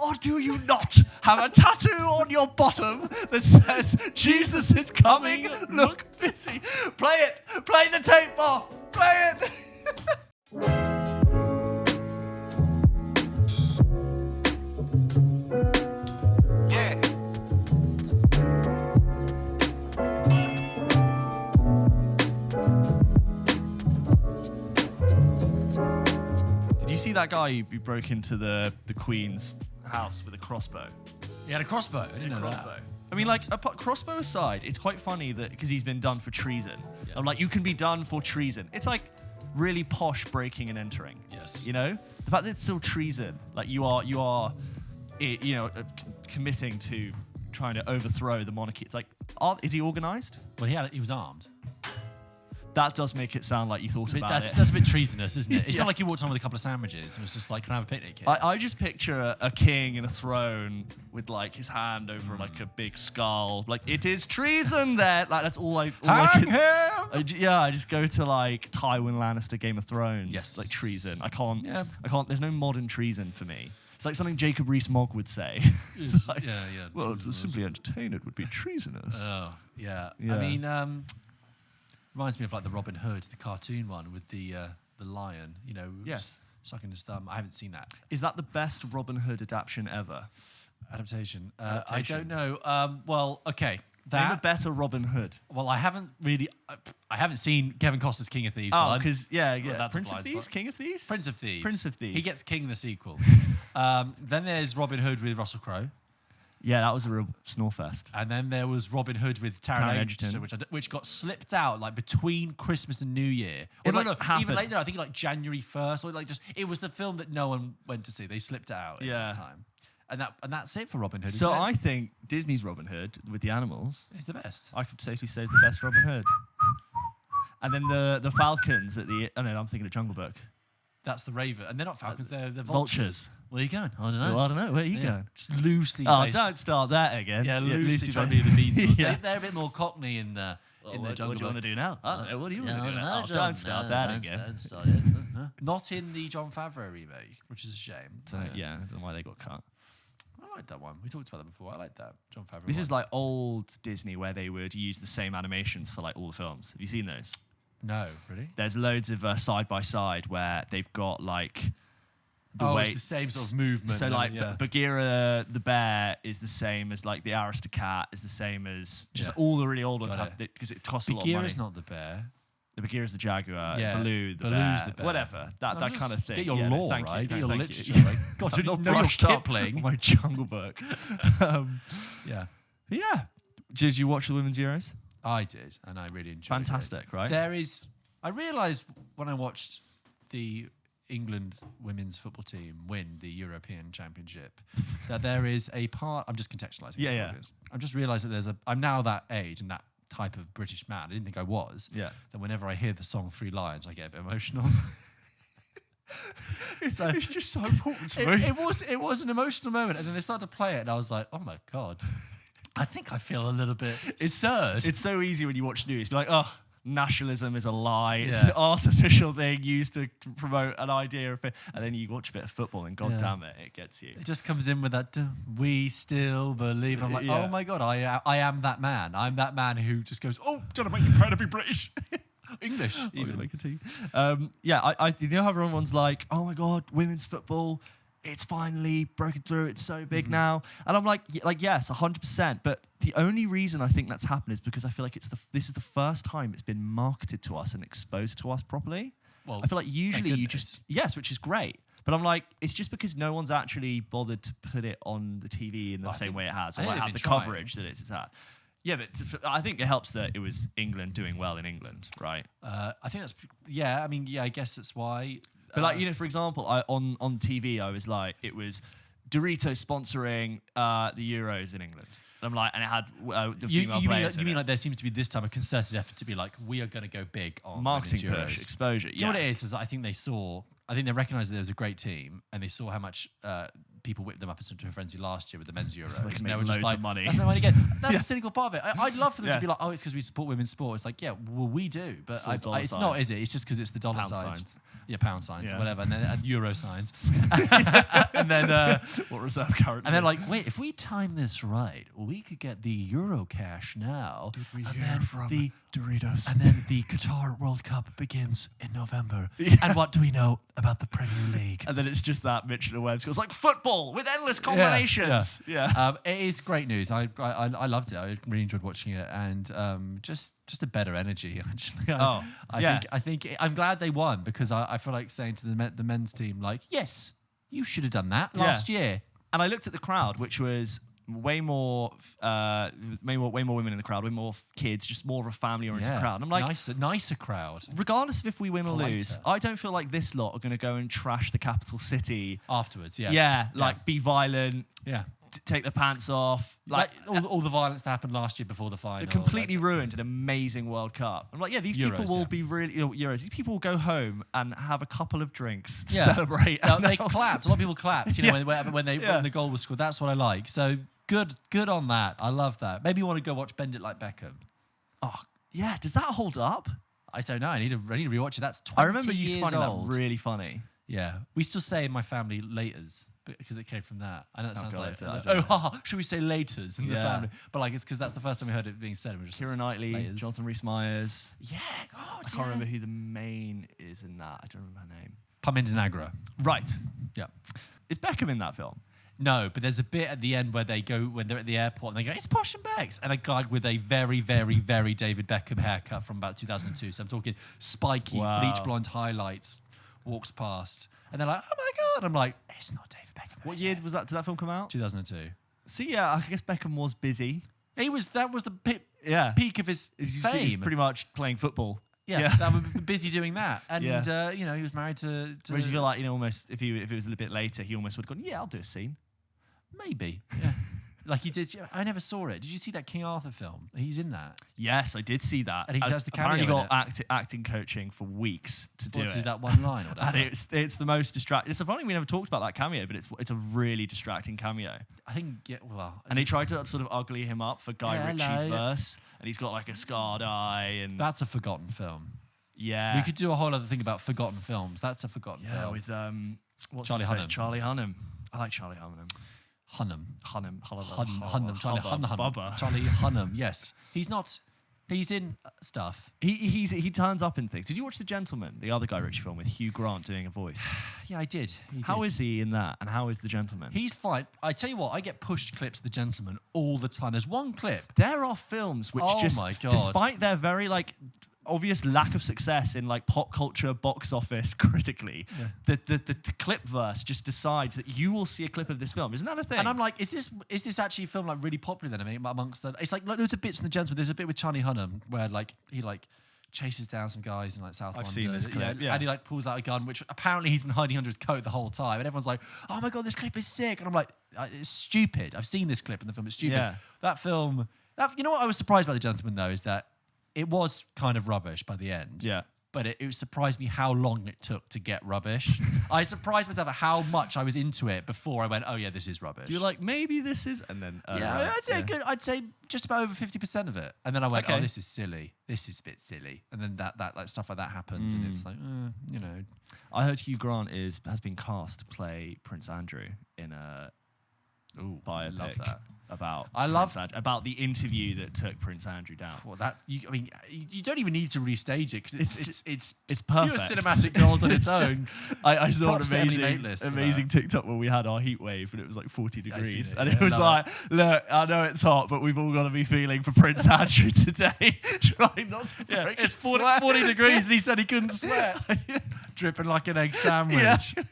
or do you not have a tattoo on your bottom that says, Jesus is coming, look busy? Play it. Play the tape off. Play it. You see that guy who broke into the Queen's house with a crossbow? He had a crossbow. I didn't know that. I mean, like, crossbow aside, it's quite funny that because he's been done for treason. Yeah. I'm like, you can be done for treason. It's like really posh breaking and entering. Yes. You know, the fact that it's still treason, like you are, committing to trying to overthrow the monarchy. It's like, is he organised? Well, he was armed. That does make it sound like you thought about it. That's a bit treasonous, isn't it? It's not like you walked on with a couple of sandwiches and was just like, can I have a picnic here? I just picture a king in a throne with like his hand over like a big skull. Like, it is treason there. Like, that's all I just go to like Tywin Lannister Game of Thrones. Yes. Like treason. I can't, there's no modern treason for me. It's like something Jacob Rees-Mogg would say. It's like, well, to simply entertain it would be treasonous. Oh, yeah. I mean, reminds me of like the Robin Hood, the cartoon one with the lion, sucking his thumb. I haven't seen that. Is that the best Robin Hood adaptation ever? Adaptation? I don't know. Well, okay. Name a better Robin Hood. Well, I haven't seen Kevin Costner's King of Thieves. Oh, because that's Prince of Thieves, King of Thieves, Prince of Thieves. Prince of Thieves. He gets King the sequel. Then there's Robin Hood with Russell Crowe. Yeah, that was a real snorefest. And then there was Robin Hood with Taron Egerton, which got slipped out like between Christmas and New Year. Or even later. I think like January 1st, or like it was the film that no one went to see. They slipped it out at that time, and that's it for Robin Hood. So I think Disney's Robin Hood with the animals is the best. I could safely say is the best Robin Hood. And then the falcons at the. Oh no, I'm thinking of Jungle Book. That's the Raven, and they're not falcons; they're vultures. Where are you going? I don't know. Well, I don't know. Where are you going? Just loosely. Oh, don't start that again. Yeah, loosely trying to be the Beatles. Yeah. They're a bit more Cockney in the Jungle Book. What do you want to do now? I don't know. What do you want to do now? No, don't start that again. Don't start it. Not in the Jon Favreau remake, which is a shame. So, I don't know why they got cut. I like that one. We talked about that before. I like that Jon Favreau. This is like old Disney where they would use the same animations for like all the films. Have you seen those? No, really? There's loads of side by side where they've got like it's the same sort of movement. So like Bagheera the bear is the same as like the Aristocat is the same as just all the really old ones because it costs a lot of money. Bagheera's not the bear. The Bagheera's the jaguar. Yeah. Baloo's the bear. Whatever. That kind of thing. Get your lore thank right. You. Get your Thank literature you. right. God, you not know your Kipling. My Jungle Book. Yeah. Did you watch the Women's Euros? I did, and I really enjoyed it. Fantastic, right? I realised when I watched the England women's football team win the European Championship that there is a part. I'm just contextualising. Yeah. I'm just realised that I'm now that age and that type of British man. I didn't think I was. Yeah. That whenever I hear the song Three Lions, I get a bit emotional. It's just so important to me. It was an emotional moment, and then they started to play it, and I was like, oh my God. I think I feel a little bit absurd. It's so easy when you watch news. Be like, oh, nationalism is a lie. It's an artificial thing used to promote an idea of it. And then you watch a bit of football and God damn it, it gets you. It just comes in with that, we still believe. I'm like, oh my God, I am that man. I'm that man who just goes, oh, don't make you proud to be British. English, even. I you know how everyone's like, oh my God, women's football, it's finally broken through. It's so big now. And I'm like, yes, 100%. But the only reason I think that's happened is because I feel like this is the first time it's been marketed to us and exposed to us properly. Well, I feel like usually which is great. But I'm like, it's just because no one's actually bothered to put it on the TV in the same way it has, or like have the coverage that it's at. Yeah, but I think it helps that it was England doing well in England, right? I think that's, I guess that's why. But like, for example, on TV, I was like, it was Doritos sponsoring the Euros in England. And I'm like, and it had the female players. You mean like there seems to be this time a concerted effort to be like, we are going to go big on marketing push, exposure. Do you know what it is? I think they recognized that there was a great team, and they saw how much people whipped them up into a frenzy last year with the men's Euro. Like They were loads just like, of money. that's my money again. That's the cynical part of it. I'd love for them to be like, oh, it's because we support women's sport. It's like, yeah, well, we do, but it's not, is it? It's just because it's the dollar signs. Yeah, pound signs, whatever, and then euro signs. And then what reserve currency? And then like, wait, if we time this right, we could get the Euro cash now. Did we hear from the Doritos? And then the Qatar World Cup begins in November. And what do we know about the Premier League? And then it's just that Mitchell and Webb goes like football with endless combinations. Yeah. It is great news. I loved it. I really enjoyed watching it, and just a better energy. Actually, I think I'm glad they won, because I feel like saying to the men's team, like, yes, you should have done that last year. And I looked at the crowd, which was way more women in the crowd, way more kids, just more of a family-oriented crowd. And I'm like, nicer crowd. Regardless of if we win or lose, I don't feel like this lot are going to go and trash the capital city afterwards. Be violent. Yeah. Take the pants off, like all the violence that happened last year before the final. Completely ruined an amazing World Cup. I'm like, these people will be really Euros. These people will go home and have a couple of drinks to celebrate. They clapped. A lot of people clapped. When the goal was scored. That's what I like. So good on that. I love that. Maybe you want to go watch Bend It Like Beckham. Oh yeah, does that hold up? I don't know. I need to rewatch it. That's 20 years old. I remember you finding that really funny. Yeah, we still say in my family laters, because it came from that. I know it sounds should we say laters in the family? But like, it's because that's the first time we heard it being said. Keira Knightley, laters. Jonathan Rhys-Meyers. Yeah, God, I can't remember who the main is in that. I don't remember her name. Parminder Nagra. Right. Yeah. Is Beckham in that film? No, but there's a bit at the end where they go, when they're at the airport, and they go, it's Posh and Becks. And a guy with a very, very, very David Beckham haircut from about 2002. So I'm talking spiky, bleach blonde highlights, walks past. And they're like, oh my God. I'm like, it's not David Beckham. What year was that? Did that film come out? 2002. See, yeah, I guess Beckham was busy. That was the peak of his fame. He was pretty much playing football. Yeah. That was busy doing that. And, he was married to... Whereas you feel like, almost, if it was a little bit later, he almost would have gone, yeah, I'll do a scene. Maybe. Yeah. Like he did. I never saw it. Did you see that King Arthur film? He's in that. Yes, I did see that. And he does the cameo. Apparently got acting coaching for weeks to do it. That one line or whatever. And it's the most distracting. It's funny we never talked about that cameo, but it's a really distracting cameo. I think and they tried to sort of ugly him up for Guy Ritchie's verse, and he's got like a scarred eye, and that's a forgotten film. Yeah, we could do a whole other thing about forgotten films. That's a forgotten film with what's Charlie Hunnam. Charlie Hunnam. I like Charlie Hunnam. Charlie Hunnam. Yes, he's in stuff. He turns up in things. Did you watch The Gentleman, the other Guy Ritchie film with Hugh Grant doing a voice? Yeah, I did. How is he in that? And how is The Gentleman? He's fine. I tell you what, I get pushed clips of The Gentleman all the time. There's one clip. There are films which despite their very obvious lack of success in pop culture box office critically, the clip verse just decides that you will see a clip of this film. Isn't that a thing? And I'm like, is this actually a film really popular then? I mean, amongst it's there's a bits in The Gentleman. There's a bit with Charlie Hunnam where he chases down some guys in South London. I've seen this clip. And he pulls out a gun, which apparently he's been hiding under his coat the whole time. And everyone's like, oh my God, this clip is sick. And I'm like, it's stupid. I've seen this clip in the film. It's stupid. Yeah. That film. You know what I was surprised by The Gentleman though is that it was kind of rubbish by the end. Yeah. But it surprised me how long it took to get rubbish. I surprised myself at how much I was into it before I went, oh yeah, this is rubbish. You're like, maybe this is, and then... I'd say just about over 50% of it. And then I went, oh, this is silly. This is a bit silly. And then that stuff like that happens, and it's like, I heard Hugh Grant has been cast to play Prince Andrew in a biopic. I love that. About the interview that took Prince Andrew down. Well, you don't even need to restage it because it's perfect. Pure cinematic gold on its own. I saw an amazing TikTok where we had our heat wave and it was 40 degrees, and it was look, I know it's hot, but we've all got to be feeling for Prince Andrew today. Trying not to break it's 40 degrees, and he said he couldn't sweat, dripping like an egg sandwich. Yeah.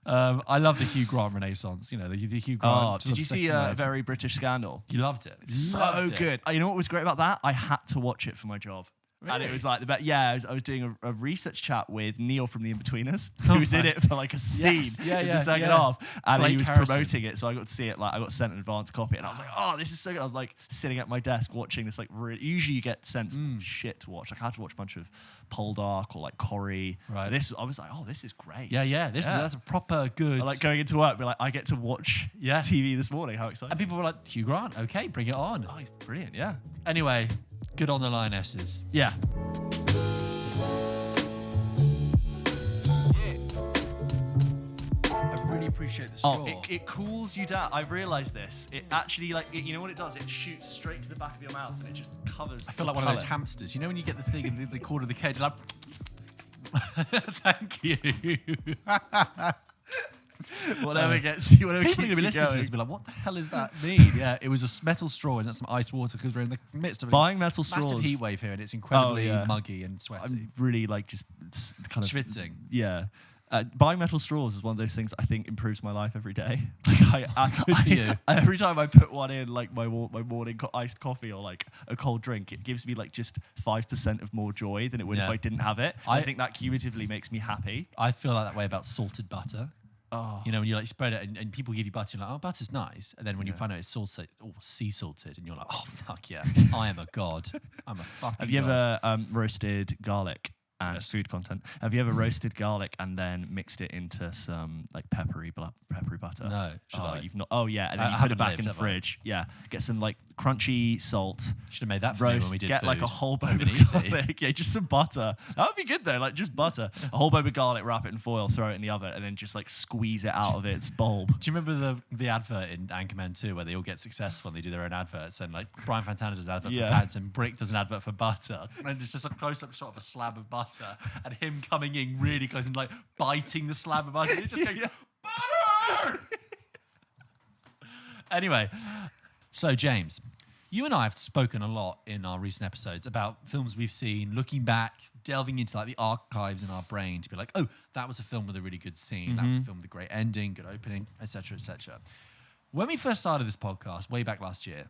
I love the Hugh Grant renaissance. The Hugh Grant. Did you see a Very British Scandal? You loved it. So good. You know what was great about that? I had to watch it for my job. And it was like the best. Yeah, I was doing a research chat with Neil from The Inbetweeners, who was in it for like a scene in the second half, and Blake he was Harrison. promoting it, so I got to see it. Like I got sent an advance copy, and I was like, oh, this is so good. I was like sitting at my desk watching this. Like usually you get sent shit to watch. Like I had to watch a bunch of Poldark or like Corrie. Right. I was like, oh, this is great. Yeah. That's a proper good. I like going into work, be like, I get to watch TV this morning. How exciting! And people were like, Hugh Grant, okay, bring it on. Oh, he's brilliant. Yeah. Anyway, good on the Lionesses. Yeah. I really appreciate the straw. Oh, it cools you down. I've realised this. It actually, you know what it does? It shoots straight to the back of your mouth and it just covers. I feel like one of those hamsters. You know when you get the thing in the corner of the cage, like, thank you. Whatever gets you, whatever people are keeps going to be you listening to going. this and be like, what the hell is that mean? Yeah, it was a metal straw and that's some ice water because we're in the midst of Buying metal straws. massive heat wave here and it's incredibly muggy and sweaty. I'm really like just kind of schwitzing. Yeah. Buying metal straws is one of those things I think improves my life every day. Like Good for you. Every time I put one in, like my morning iced coffee or like a cold drink, it gives me like just 5% of more joy than it would if I didn't have it. I think that cumulatively makes me happy. I feel like that way about salted butter. Oh. You know, when you like spread it and people give you butter, you're like, oh, butter's nice. And then when you find out it's salted or sea salted, and you're like, oh, fuck yeah, I am a god. I'm a fucking Have you god. ever roasted garlic and food content? Have you ever roasted garlic and then mixed it into some like peppery butter? No. Should I? You've not. Oh yeah, and then I you put it haven't back lived, in the have I? fridge. Yeah, get some like crunchy salt. Should have made that for me Roast. when we did Get food. like a whole Would've boba been easy. garlic. Yeah, just some butter. That would be good though. Like just butter. A whole boba garlic, wrap it in foil, throw it in the oven, and then just like squeeze it out of its bulb. Do you remember the advert in Anchorman 2 where they all get successful and they do their own adverts? And like Brian Fantana does an advert for pants and Brick does an advert for butter. And it's just a close-up shot of a slab of butter and him coming in really close and like biting the slab of butter. It's just going, butter! Anyway, so James, you and I have spoken a lot in our recent episodes about films we've seen, looking back, delving into like the archives in our brain to be like, oh, that was a film with a really good scene. That was a film with a great ending, good opening, etc., etc. When we first started this podcast way back last year,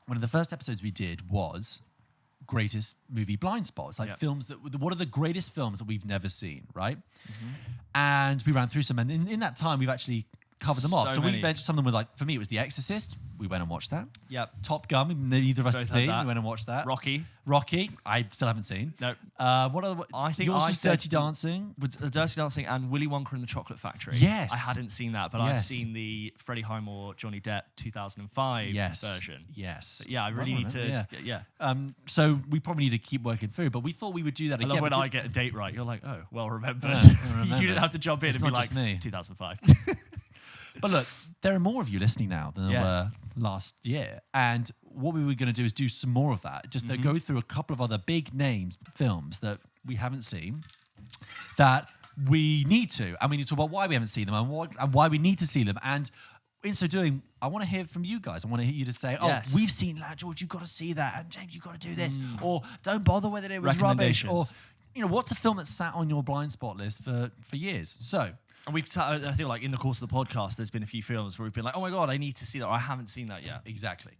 one of the first episodes we did was greatest movie blind spots, like films that, what are the greatest films that we've never seen, right? And we ran through some, and in that time we've actually covered them off. So we mentioned some of them with like, for me it was The Exorcist. We went and watched that. Yep. Top Gun, neither of us have Both seen. had that. We went and watched that. Rocky. I still haven't seen. Nope. What other? I think yours I was said Dirty Dancing. With Dirty Dancing and Willy Wonka and the Chocolate Factory. Yes. I hadn't seen that, but I've seen the Freddie Highmore, Johnny Depp 2005 version. Yes. But yeah, I really need to. Yeah. So we probably need to keep working through, but we thought we would do that I again. love when I get a date right. You're like, oh, well remembered. remembered. You didn't have to jump in It's and be not like, just me. 2005. But look, there are more of you listening now than there were last year. And what we were going to do is do some more of that. Just to go through a couple of other big names, films that we haven't seen that we need to. And we need to talk about why we haven't seen them and why we need to see them. And in so doing, I want to hear from you guys. I want to hear you to say, oh, we've seen that, George, you've got to see that. And James, you've got to do this. Or don't bother whether it was rubbish. Or, you know, what's a film that sat on your blind spot list for years? So... And I feel like in the course of the podcast, there's been a few films where we've been like, oh my God, I need to see that, or I haven't seen that yet. Exactly.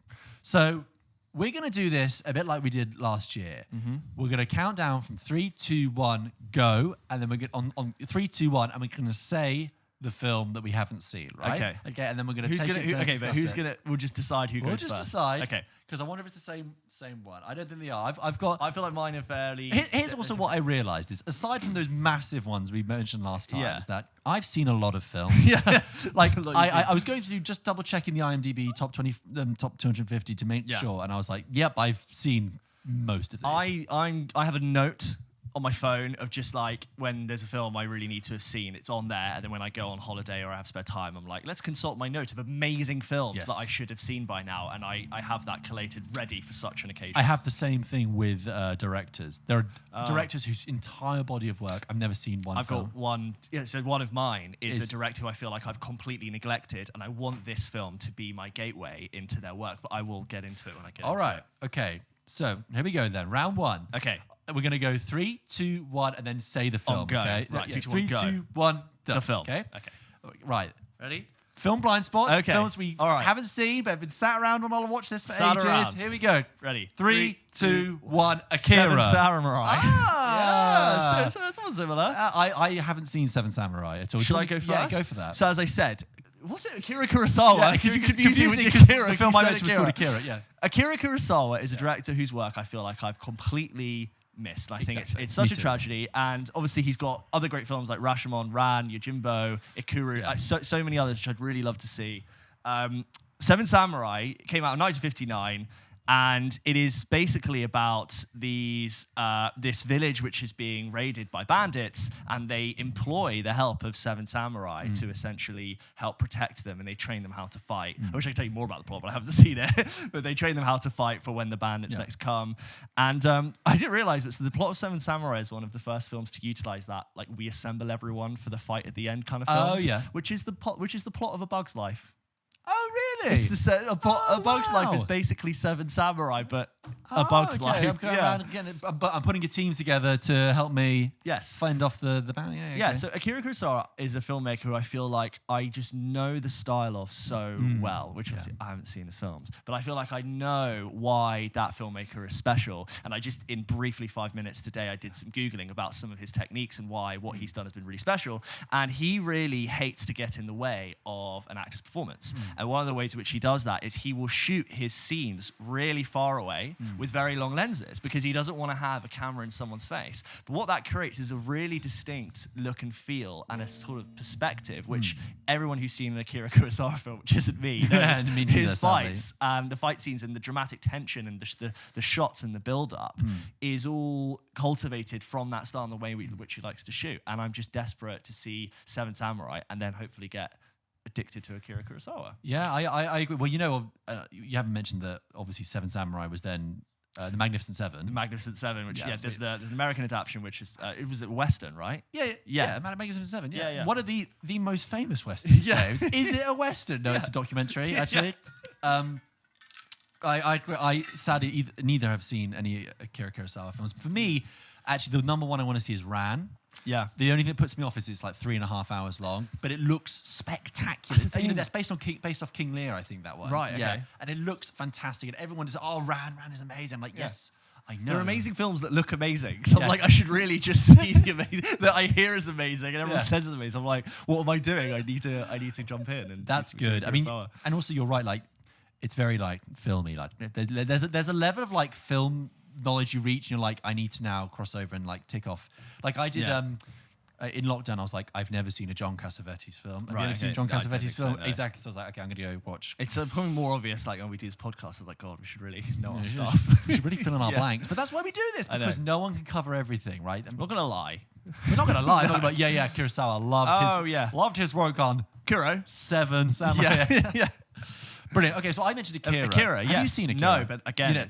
So we're going to do this a bit like we did last year. We're going to count down from 3, 2, 1, go. And then we're going on 3, 2, 1, and we're going to say the film that we haven't seen, right? Okay. And then we're going to take it. Okay, but who's going to, we'll just decide who goes We'll first. just decide. Okay. Because I wonder if it's the same one. I don't think they are. I've got... I feel like mine are fairly... Here's also what I realised is, aside from those massive ones we mentioned last time, is that I've seen a lot of films. Like, I was going through just double-checking the IMDb top 250 to make sure, and I was like, yep, I've seen most of these. I have a note on my phone of just like when there's a film I really need to have seen, it's on there. And then when I go on holiday or I have spare time, I'm like, let's consult my note of amazing films that I should have seen by now. And I have that collated ready for such an occasion. I have the same thing with directors. There are directors whose entire body of work I've never seen one I've film. got one. Yeah, so one of mine is a director who I feel like I've completely neglected, and I want this film to be my gateway into their work. But I will get into it when I get into it. All right. Okay. So here we go then. Round one. Okay. We're going to go 3, 2, 1, and then say the film. Go. Okay. Right. 3, 2, 1, done. The film. Okay. Okay. Right. Ready? Film Blindspots. Okay. Films we haven't seen but have been sat around on our watch list for ages. Around. Here we go. Ready? 3, 2, 1. Akira. Seven Samurai. Ah. Yeah, so that's one similar. I haven't seen Seven Samurai at all. Should I go first? Yeah, go for that. So as I said, was it Akira Kurosawa? Because you you confused me with because Akira. the film I mentioned was called Akira. Yeah. Akira Kurosawa is a director whose work I feel like I've completely missed. I think it's such a tragedy. And obviously he's got other great films like Rashomon, Ran, Yojimbo, Ikuru, so many others which I'd really love to see. Seven Samurai came out in 1959. And it is basically about this village which is being raided by bandits, and they employ the help of seven samurai to essentially help protect them, and they train them how to fight. I wish I could tell you more about the plot, but I haven't seen it. But they train them how to fight for when the bandits next come. And I didn't realize, but so the plot of Seven Samurai is one of the first films to utilize that, like we assemble everyone for the fight at the end kind of films. Oh yeah, which is the plot of A Bug's Life. Oh, really? It's the A Bug's Life is basically Seven Samurai, but A Bug's Life. I'm putting a team together to help me fend off the band. Yeah, so Akira Kurosawa is a filmmaker who I feel like I just know the style of so well, which obviously I haven't seen his films, but I feel like I know why that filmmaker is special. And I just, in briefly 5 minutes today, I did some Googling about some of his techniques and why what he's done has been really special. And he really hates to get in the way of an actor's performance. And one of the ways in which he does that is he will shoot his scenes really far away with very long lenses because he doesn't want to have a camera in someone's face. But what that creates is a really distinct look and feel and a sort of perspective, which everyone who's seen an Akira Kurosawa film, which isn't me, knows his fights and the fight scenes and the dramatic tension and the shots and the build-up is all cultivated from that style and the way which he likes to shoot. And I'm just desperate to see Seven Samurai and then hopefully get addicted to Akira Kurosawa. Yeah, I agree. Well, you know, you haven't mentioned that obviously Seven Samurai was then the Magnificent Seven. The Magnificent Seven, which there's an American adaptation, which is it was a Western, right? Yeah. Magnificent Seven. Yeah. One of the most famous westerns. James. Is it a Western? No, it's a documentary actually. I sadly neither have seen any Akira Kurosawa films. For me, actually, the number one I want to see is Ran. Yeah. The only thing that puts me off is it's like 3.5 hours long, but it looks spectacular. That's based off King Lear, I think that one. Right. Okay. Yeah. And it looks fantastic, and everyone is Ran is amazing. I'm like, yes, I know. There are amazing films that look amazing. So I'm like, I should really just see the amazing that I hear is amazing, and everyone says is amazing. I'm like, what am I doing? I need to jump in. And that's good. I mean, and also you're right. Like, it's very like filmy. Like, there's a level of like film knowledge you reach, and you're like, I need to now cross over and like tick off. Like I did in lockdown, I was like, I've never seen a John Cassavetes film. Have you ever seen John Cassavetes film? So, no. Exactly. So I was like, okay, I'm going to go watch. It's probably more obvious, like when we do this podcast, I was like, God, we should really know our stuff. We should really fill in our blanks. But that's why we do this, because no one can cover everything, right? I'm not going to lie. We're not going to lie. We're not gonna, Kurosawa loved his work on Kuro. Seven Samurai. Yeah. Brilliant. Okay, so I mentioned Akira. Have you seen Akira? No, but again,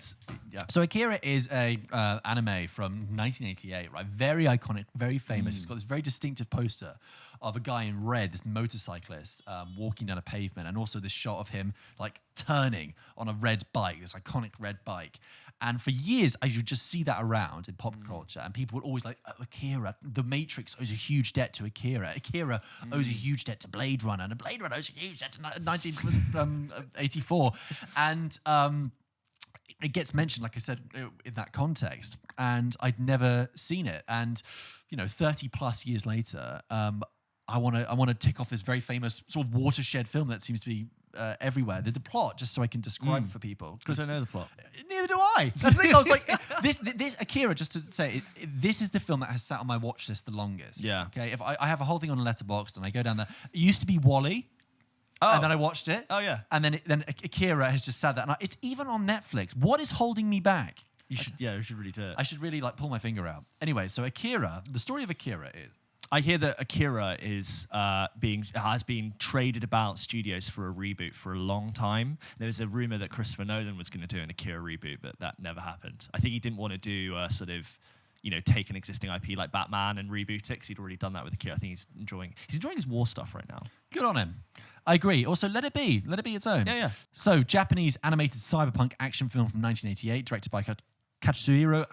So Akira is a anime from 1988, right? Very iconic, very famous. It's got this very distinctive poster of a guy in red, this motorcyclist, walking down a pavement, and also this shot of him like turning on a red bike, this iconic red bike. And for years, I would just see that around in pop culture, and people would always like, Akira, The Matrix owes a huge debt to Akira. Akira owes a huge debt to Blade Runner, and Blade Runner owes a huge debt to 1984. And it gets mentioned, like I said, in that context, and I'd never seen it. And 30 plus years later, I want to tick off this very famous sort of watershed film that seems to be everywhere. The plot, just so I can describe for people, because I know the plot. Neither do I. That's the thing. I was like, this Akira. Just to say, this is the film that has sat on my watch list the longest. Yeah. Okay. If I have a whole thing on Letterboxd, and I go down there. It used to be Wall-E. And then I watched it. Oh yeah. And then Akira has just sat there. And it's even on Netflix. What is holding me back? You should really do it. I should really like pull my finger out. Anyway, so Akira. The story of Akira is. I hear that Akira has been traded about studios for a reboot for a long time. There was a rumor that Christopher Nolan was going to do an Akira reboot, but that never happened. I think he didn't want to do sort of, take an existing IP like Batman and reboot it, because he'd already done that with Akira. I think he's enjoying his war stuff right now. Good on him. I agree. Also, let it be its own. Yeah. So, Japanese animated cyberpunk action film from 1988, directed by Katsuhiro.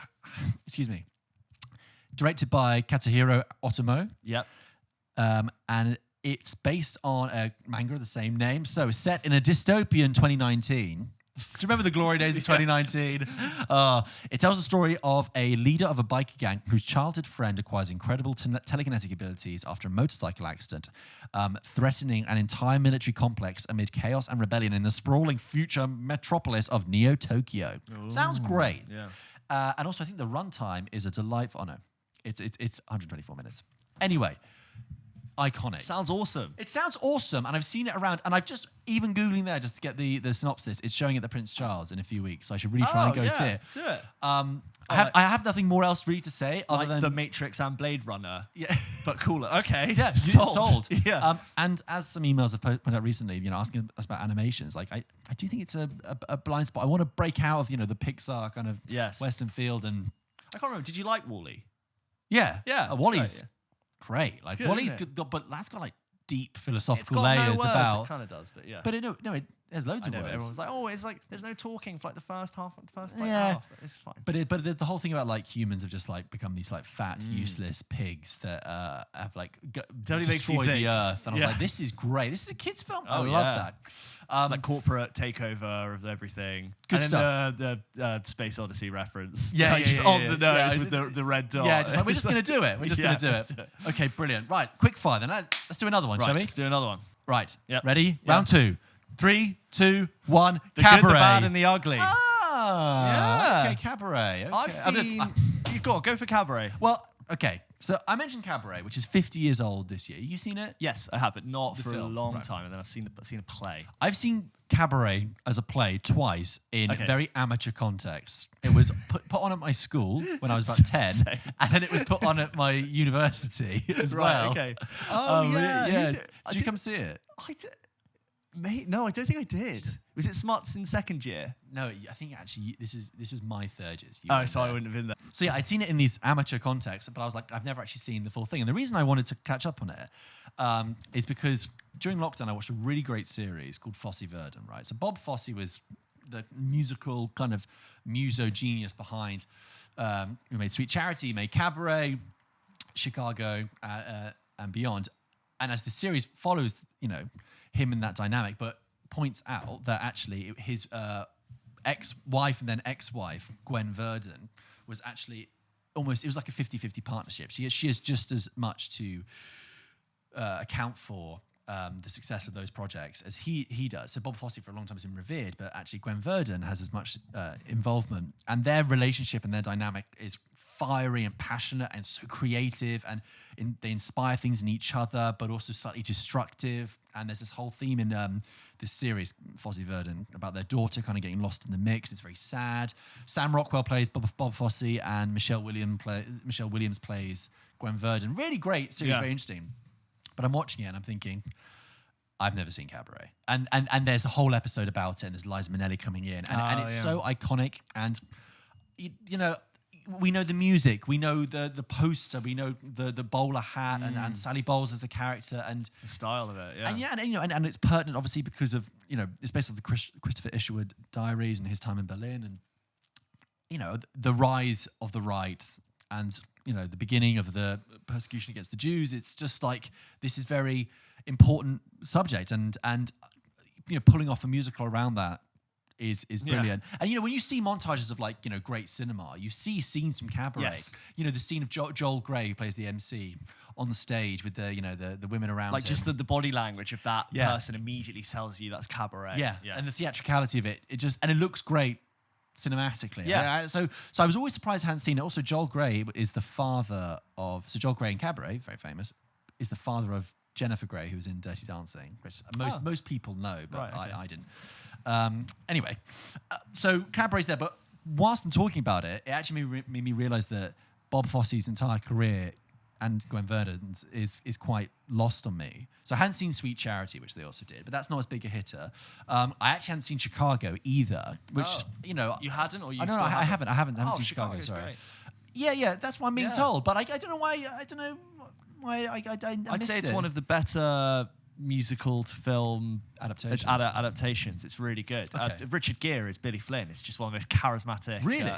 Directed by Katsuhiro Otomo. Yep. And It's based on a manga of the same name, so it's set in a dystopian 2019. Do you remember the glory days of 2019? It tells the story of a leader of a biker gang whose childhood friend acquires incredible telekinetic abilities after a motorcycle accident, threatening an entire military complex amid chaos and rebellion in the sprawling future metropolis of Neo Tokyo. Sounds great. Yeah. And also, I think the runtime is a delightful. Oh no, it's 124 minutes. Anyway. Iconic. Sounds awesome. It sounds awesome, and I've seen it around, and I've just, even Googling there just to get the synopsis, it's showing at the Prince Charles in a few weeks, so I should really try and go see it. Do it. I have nothing more else really to say other than... The Matrix and Blade Runner. Yeah. But cooler. Okay. Yeah, sold. Yeah. And as some emails have pointed out recently, asking us about animations, like I do think it's a blind spot. I want to break out of, the Pixar kind of Western field, and... I can't remember, did you like WALL-E? Yeah. Yeah. WALL-E's great. Like, good, WALL-E's good, but that's got like deep philosophical it's got layers no words. about. It kind of does, but yeah. But it there's loads of words. Everyone's like, it's like there's no talking for like the first half. Half. It's fine. But the whole thing about like humans have just like become these like fat, useless pigs that have like destroyed the earth. And I was like, this is great. This is a kids' film. I love that. Like corporate takeover of everything. Good and stuff. Then the Space Odyssey reference. Yeah, just on the nose with the red dot. Yeah, just like, we're just going to do it. We're just going to do it. Okay, brilliant. Right, quick fire then. Let's do another one, shall we? Let's do another one. Right. Yep. Ready? Yep. Round 2. 3, 2, 1. The Cabaret. good, the bad, and the ugly. Yeah. Okay, Cabaret. Okay. I've seen... You've got to go for Cabaret. Well, okay. So I mentioned Cabaret, which is 50 years old this year. You seen it? Yes, I have, but not for film, a long right. time. And then I've seen a play. I've seen Cabaret as a play twice in very amateur contexts. It was put on at my school when I was about 10, Same. and then it was put on at my university as well. Okay. Oh, yeah. Did you come see it? I did. Mate, no, I don't think I did. Was it Smuts in second year? No, I think actually this is my third year. So I wouldn't have been there. So yeah, I'd seen it in these amateur contexts, but I was like, I've never actually seen the full thing. And the reason I wanted to catch up on it is because during lockdown, I watched a really great series called Fosse Verdon, right? So Bob Fosse was the musical kind of muso genius behind, who made Sweet Charity, he made Cabaret, Chicago, and beyond. And as the series follows, him in that dynamic, but points out that actually his ex-wife and then ex-wife, Gwen Verdon, was actually almost, it was like a 50-50 partnership. She has just as much to account for the success of those projects as he does. So Bob Fosse for a long time has been revered, but actually Gwen Verdon has as much involvement, and their relationship and their dynamic is fiery and passionate and so creative, and they inspire things in each other, but also slightly destructive. And there's this whole theme in this series, Fosse Verdon, about their daughter kind of getting lost in the mix. It's very sad. Sam Rockwell plays Bob Fosse, and Michelle Williams plays Gwen Verdon. Really great series, very interesting. But I'm watching it and I'm thinking, I've never seen Cabaret. And there's a whole episode about it, and there's Liza Minnelli coming in. And it's so iconic. And, we know the music, we know the poster, we know the bowler hat and Sally Bowles as a character, and the style of it, and it's pertinent obviously because of it's based on the Christopher Isherwood diaries and his time in Berlin, and the rise of the right and the beginning of the persecution against the Jews. It's just like this is very important subject, and pulling off a musical around that is brilliant. And when you see montages of like great cinema, you see scenes from Cabaret. Yes. The scene of Joel Grey, who plays the MC, on the stage with the women around like him. just the body language of that person immediately tells you that's Cabaret. Yeah. And the theatricality of it, it looks great cinematically. So I was always surprised I hadn't seen it. Also, Joel Grey is the father of Joel Grey in Cabaret, very famous, is the father of Jennifer Grey, who was in Dirty Dancing, which most people know, but I didn't. Anyway, so Cabaret's there, but whilst I'm talking about it, it actually made me realise that Bob Fosse's entire career and Gwen Verdon's is quite lost on me. So I hadn't seen Sweet Charity, which they also did, but that's not as big a hitter. I actually hadn't seen Chicago either, which you hadn't, or you? No, I haven't seen Chicago. Chicago's Sorry. Great. Yeah, that's what I'm being told, but I don't know why. I don't know why I I'd say it's it. one of the better musical to film adaptations. It's really good. Okay. Richard Gere is Billy Flynn. It's just one of the most charismatic. Really?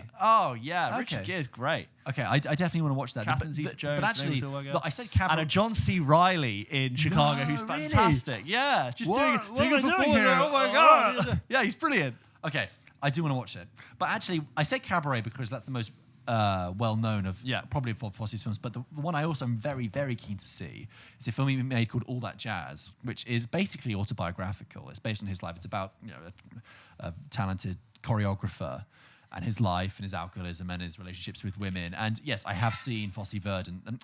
Richard Gere is great. Okay, I definitely want to watch that. Catherine Zeta-Jones. But actually, look, I said Cabaret. And a John C. Reilly in Chicago, who's fantastic. Really? Yeah, just doing a performance. Here? Oh my god! Yeah, he's brilliant. Okay, I do want to watch it. But actually, I said Cabaret because that's the most well-known of probably of Bob Fosse's films. But the one I also am very, very keen to see is a film he made called All That Jazz, which is basically autobiographical. It's based on his life. It's about a talented choreographer and his life and his alcoholism and his relationships with women. And yes, I have seen Fosse Verdon. Oh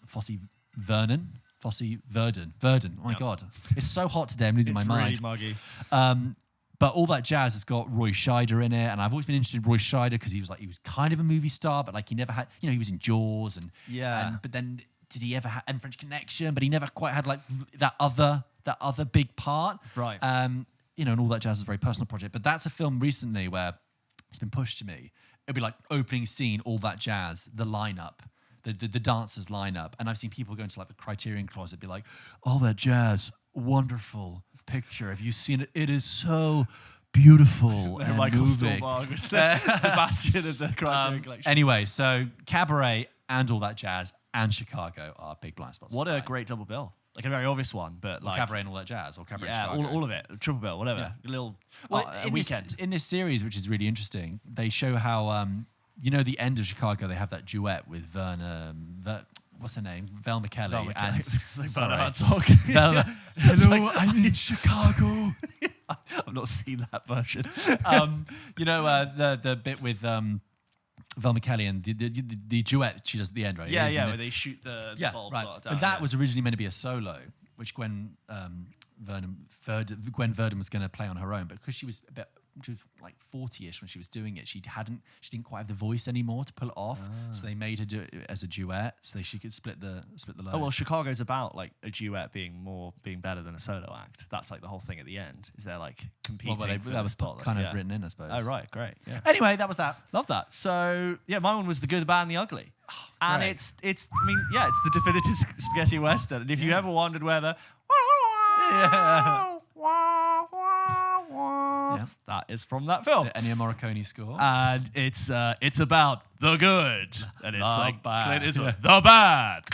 my God. It's so hot today, I'm losing my mind. It's really muggy. But All That Jazz has got Roy Scheider in it, and I've always been interested in Roy Scheider because he was kind of a movie star, but like he never had, he was in Jaws but then did he ever have and French Connection? But he never quite had like that other big part, right? And All That Jazz is a very personal project, but that's a film recently where it's been pushed to me. It'd be like opening scene, All That Jazz, the lineup. The dancers lineup, and I've seen people go into like the Criterion Closet, be like, "All That Jazz, wonderful picture. Have you seen it? It is so beautiful and Michael moving." Stuhlbarg was the bastion of the Criterion Collection. Anyway, so Cabaret and All That Jazz and Chicago are big blind spots. What a great double bill! Like a very obvious one, but like Cabaret and All That Jazz, or Cabaret and Chicago. all of it, triple bill, whatever. Yeah. A little weekend. In this series, which is really interesting, they show how the end of Chicago, they have that duet with Werner. What's her name? Velma Kelly. And it's like Werner Herzog. Hello, I'm in Chicago. I've not seen that version. The bit with Velma Kelly and the duet she does at the end, right? Yeah, where they shoot the bulbs. Right. Down, but that was originally meant to be a solo, which Gwen Verdon was going to play on her own, but because she was like 40-ish when she was doing it, she didn't quite have the voice anymore to pull it off. So they made her do it as a duet so that she could split the load. Oh well, Chicago's about like a duet being better than a solo act. That's like the whole thing at the end. Is they're like competing. Well, that was kind of written in, I suppose. Oh right, great. Yeah. Anyway, that was that. Love that. So yeah, my one was The Good, the Bad, and the Ugly. And great. it's the definitive spaghetti western. And if you ever wondered where the that is from that film. The Ennio Morricone score. And it's about the good. And it's like bad. Clint Eastwood, the bad.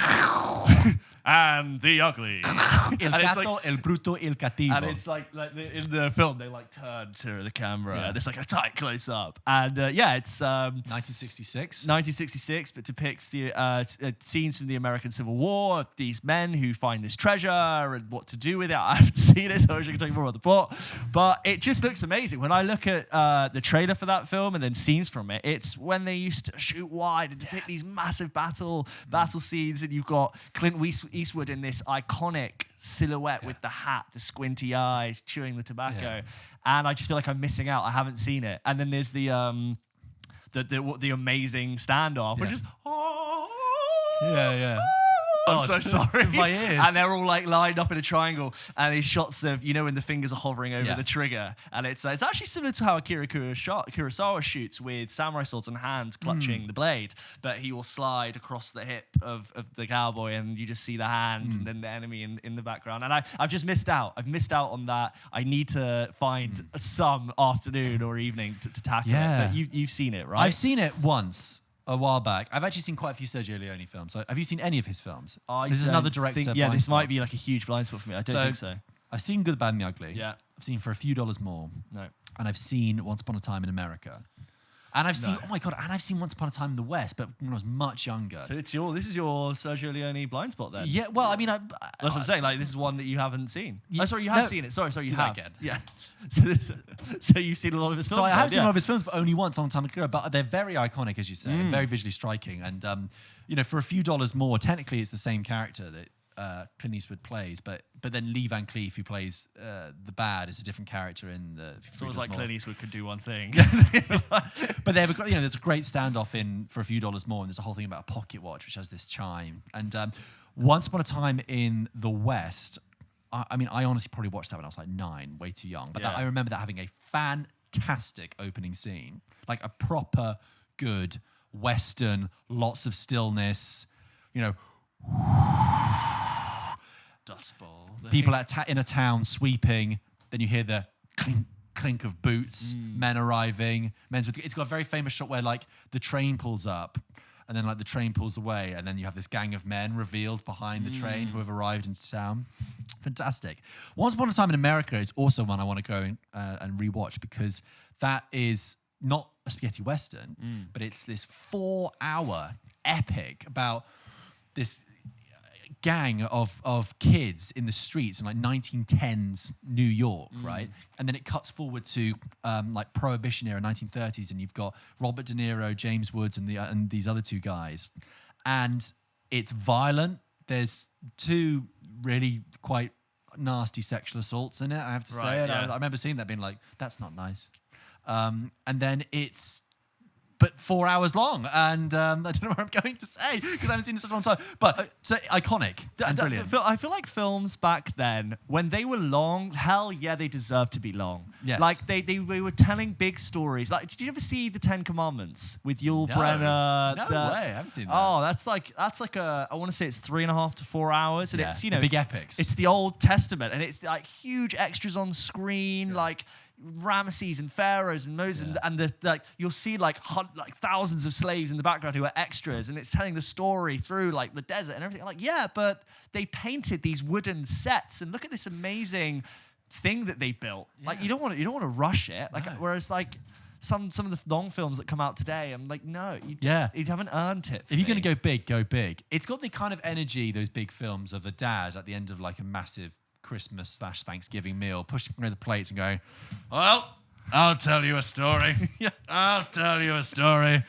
And the ugly. El gato, el bruto, el cattivo. And it's like in the film, they like turn to the camera and it's like a tight close up. And it's 1966. 1966, but depicts the scenes from the American Civil War of these men who find this treasure and what to do with it. I haven't seen it, so I wish I could tell you more about the plot. But it just looks amazing. When I look at the trailer for that film and then scenes from it, it's when they used to shoot wide and depict these massive battle scenes, and you've got Clint Eastwood in this iconic silhouette with the hat, the squinty eyes, chewing the tobacco, and I just feel like I'm missing out. I haven't seen it. And then there's the amazing standoff, which is I'm so sorry. My ears. And they're all like lined up in a triangle, and these shots of when the fingers are hovering over the trigger, and it's actually similar to how Akira Kurosawa shoots with samurai swords and hands clutching the blade, but he will slide across the hip of the cowboy, and you just see the hand and then the enemy in the background. And I've just missed out. I've missed out on that. I need to find some afternoon or evening to tackle it. But you've seen it, right? I've seen it once. A while back. I've actually seen quite a few Sergio Leone films. So have you seen any of his films? This is another director. This might be like a huge blind spot for me. I don't think so. I've seen Good, Bad, and the Ugly. Yeah. I've seen For a Few Dollars More. No. And I've seen Once Upon a Time in America. And I've seen, and I've seen Once Upon a Time in the West, but when I was much younger. So this is your Sergio Leone blind spot then? Yeah, well, I mean, that's what I'm saying. Like, this is one that you haven't seen. You have seen it. Sorry, you have. Again. Yeah. So you've seen a lot of his films. So I have seen a lot of his films, but only once, a long time ago. But they're very iconic, as you say, and very visually striking. And For a Few Dollars More, technically it's the same character that Clint Eastwood plays, but then Lee Van Cleef, who plays the bad, is a different character in the. It's almost like Clint Eastwood could do one thing. But there's a great standoff in For a Few Dollars More, and there's a whole thing about a pocket watch which has this chime. And Once Upon a Time in the West, I honestly probably watched that when I was like 9, way too young. But I remember that having a fantastic opening scene, like a proper good Western, lots of stillness, Dust Bowl. People in a town sweeping. Then you hear the clink, clink of boots, men arriving. It's got a very famous shot where like the train pulls up and then like the train pulls away and then you have this gang of men revealed behind the train who have arrived into town. Fantastic. Once Upon a Time in America is also one I want to go and rewatch because that is not a spaghetti western, but it's this 4-hour epic about this gang of kids in the streets in like 1910s New York, right? And then it cuts forward to like Prohibition era, 1930s, and you've got Robert De Niro, James Woods, and these other two guys, and it's violent. There's 2 really quite nasty sexual assaults in it. I have to say it. I remember seeing that, being like, that's not nice. And then it's. But 4 hours long, and I don't know what I'm going to say because I haven't seen it in such a long time. But so iconic and brilliant. I feel like films back then, when they were long, hell yeah, they deserved to be long. Yes. Like they were telling big stories. Like, did you ever see The 10 Commandments with Yul Brynner? No way, I haven't seen that. Oh, that's like I want to say it's 3.5 to 4 hours, and it's the big epics. It's the Old Testament, and it's like huge extras on screen, like Ramesses and pharaohs and Moses, and the like you'll see like thousands of slaves in the background who are extras, and it's telling the story through like the desert and everything. Like, yeah, but they painted these wooden sets, and look at this amazing thing that they built. Like, you don't want to rush it. Like, whereas like some of the long films that come out today, I'm like, no, you haven't earned it. If you're going to go big, go big. It's got the kind of energy, those big films, of a dad at the end of like a massive Christmas/Thanksgiving meal, pushing through the plates and going, well, I'll tell you a story. I'll tell you a story.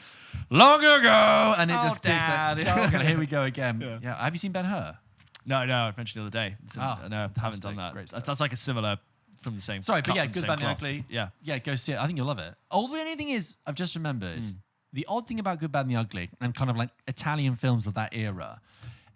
Long ago. And it just keeps that. Oh, here we go again. Yeah. Have you seen Ben-Hur? No, I mentioned the other day. No, haven't done that. That's like a similar from the same. Sorry, but yeah, Good, Bad, and the Ugly. Yeah, go see it. I think you'll love it. Although the only thing is, I've just remembered, the odd thing about Good, Bad, and the Ugly, and kind of like Italian films of that era,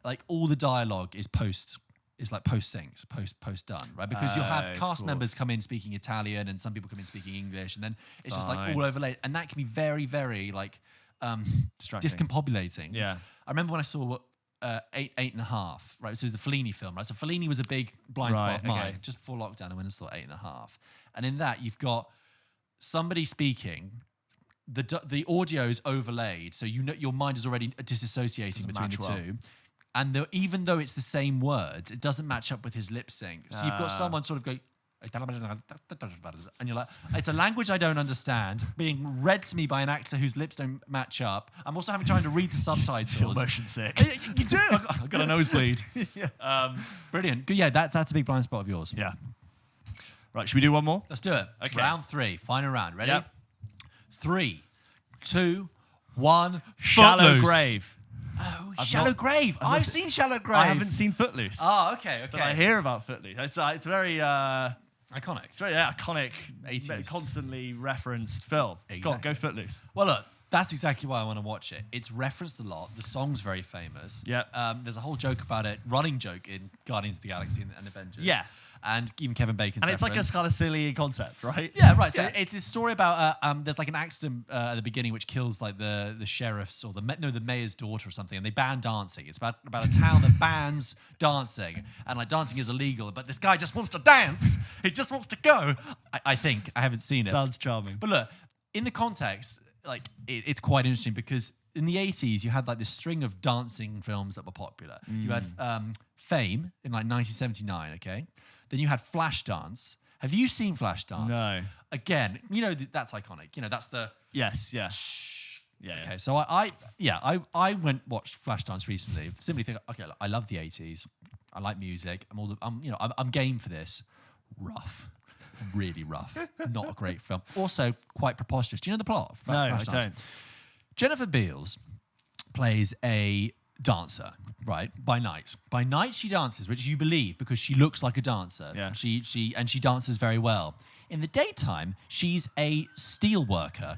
like all the dialogue is post-synced, post done, right? Because you'll have cast members come in speaking Italian and some people come in speaking English, and then it's just like all overlaid, and that can be very, very like discombobulating. Yeah, I remember when I saw 8.5, right? So it was the Fellini film, right? So Fellini was a big blind spot of mine. Just before lockdown, I went and saw 8.5, and in that you've got somebody speaking. The audio is overlaid, so you know your mind is already disassociating between the two. And even though it's the same words, it doesn't match up with his lip sync. So you've got someone sort of going, and you're like, it's a language I don't understand, being read to me by an actor whose lips don't match up. I'm also trying to read the subtitles. Feel motion sick. You do. I've got a nosebleed. Brilliant. Yeah, that's a big blind spot of yours. Yeah. Right, should we do one more? Let's do it. Okay. Round 3, final round. Ready? Yep. 3, 2, 1. Shallow Footloose. Grave. Oh, Shallow Grave. I've seen Shallow Grave. I haven't seen Footloose. Oh, okay. But I hear about Footloose. It's very iconic. It's very iconic, 80s. Constantly referenced film. Exactly. Go Footloose. Well, look, that's exactly why I want to watch it. It's referenced a lot. The song's very famous. Yeah. There's a whole joke about it, running joke in Guardians of the Galaxy and Avengers. Yeah. And even Kevin Bacon's And it's reference. like a kind of silly concept, right? Yeah, right. So it's this story about there's like an accident at the beginning which kills like the sheriff's or the mayor's daughter or something, and they ban dancing. It's about a town that bans dancing, and like dancing is illegal, but this guy just wants to dance. He just wants to go. I think I haven't seen it. Sounds charming. But look, in the context, like it's quite interesting because in the 80s you had like this string of dancing films that were popular. You had Fame in like 1979. Okay. Then you had Flashdance. Have you seen Flashdance? No. Again, you know that's iconic. You know that's the yes, yeah. Yeah. Okay, so I went watched Flashdance recently. Simply think, okay, look, I love the 80s. I like music. I'm game for this. Rough, really rough. Not a great film. Also quite preposterous. Do you know the plot of Flashdance? I don't. Jennifer Beals plays a dancer, right? By night she dances, which you believe because she looks like a dancer. Yeah. She dances very well. In the daytime, she's a steel worker.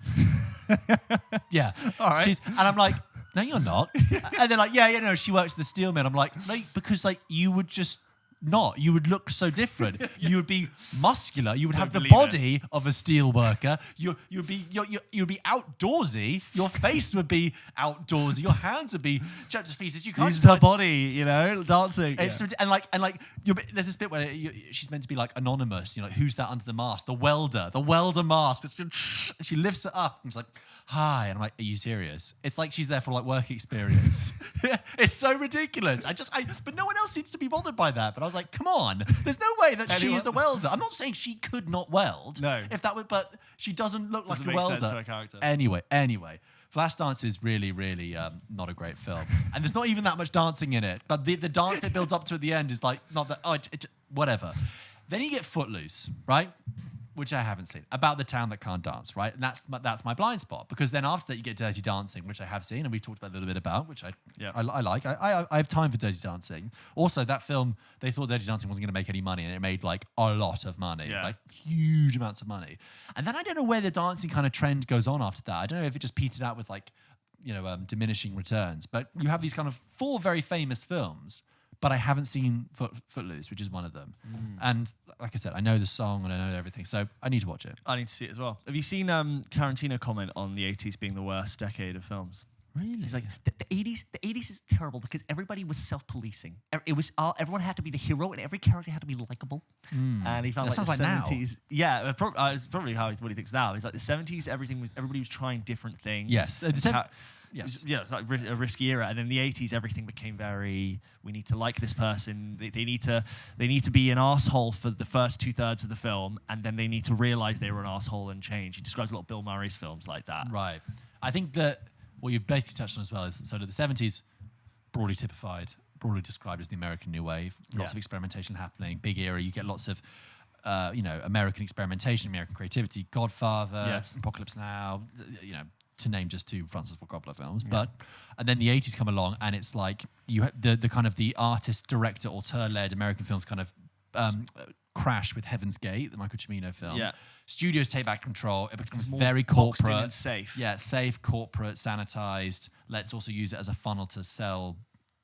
Yeah. All right. And I'm like, no, you're not. And they're like, no, she works at the steel mill. I'm like, no, because like you would just not. You would look so different. You would be muscular. You would have the believe body of a steel worker. You'd be outdoorsy. Your face would be outdoorsy. Your hands would be chopped to pieces. You can't Use her body, dancing. and there's this bit where she's meant to be like anonymous. Who's that under the mask? The welder mask. She lifts it up and she's like, hi, and I'm like, are you serious? It's like she's there for like work experience. It's so ridiculous. But no one else seems to be bothered by that. But I was like, come on, there's no way that she is a welder. I'm not saying she could not weld. No. But she doesn't look like a make welder. sense to her character. Anyway. Flashdance is really, really not a great film. And there's not even that much dancing in it. But the dance that builds up to at the end is like, not that, whatever. Then you get Footloose, right? Which I haven't seen, about the town that can't dance, right? And that's my blind spot, because then after that you get Dirty Dancing, which I have seen and we've talked about a little bit about, which I like. I have time for Dirty Dancing. Also, that film, they thought Dirty Dancing wasn't going to make any money, and it made like a lot of money, like huge amounts of money. And then I don't know where the dancing kind of trend goes on after that. I don't know if it just petered out with like, diminishing returns. But you have these kind of 4 very famous films, but I haven't seen Footloose, which is one of them. And like I said, I know the song and I know everything, so I need to watch it. I need to see it as well. Have you seen Tarantino comment on the 80s being the worst decade of films? Really? He's like, the 80s is terrible because everybody was self-policing. Everyone had to be the hero and every character had to be likable. And he found that like sounds the like 70s. now. Yeah, it's probably what he thinks now. He's like the 70s, everybody was trying different things. Yes. Yes. Yeah, it's like a risky era, and then the 80s, everything became very. We need to like this person. They need to be an asshole for the first 2/3 of the film, and then they need to realize they were an asshole and change. He describes a lot of Bill Murray's films like that. Right. I think that what you've basically touched on as well is sort of the 70s, broadly described as the American New Wave. Lots of experimentation happening. Big era. You get lots of. American experimentation, American creativity. Godfather, Apocalypse Now. To name just 2 Francis Ford Coppola films, and then the 80s come along, and it's like you the kind of the artist, director, auteur-led American films kind of crash with Heaven's Gate, the Michael Cimino film. Yeah. Studios take back control. It becomes very corporate, and safe. Yeah, safe, corporate, sanitized. Let's also use it as a funnel to sell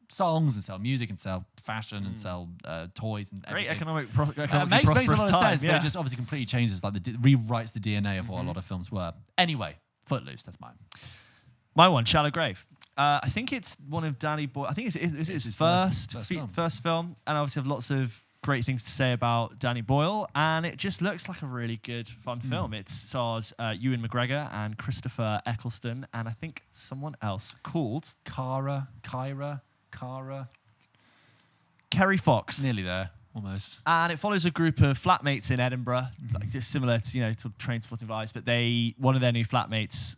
songs and sell music and sell fashion and sell toys and everything. Great economic makes a lot of time, sense, but it just obviously completely changes, like rewrites the DNA of what a lot of films were. Anyway. Footloose, that's mine. My one, Shallow Grave. I think it's one of Danny Boyle. I think it's his first film, and I obviously have lots of great things to say about Danny Boyle, and it just looks like a really good, fun film. It stars Ewan McGregor and Christopher Eccleston, and I think someone else called Kyra, Kerry Fox. Nearly there. Almost. And it follows a group of flatmates in Edinburgh, like just similar to sort of Trainspotting vibes, but one of their new flatmates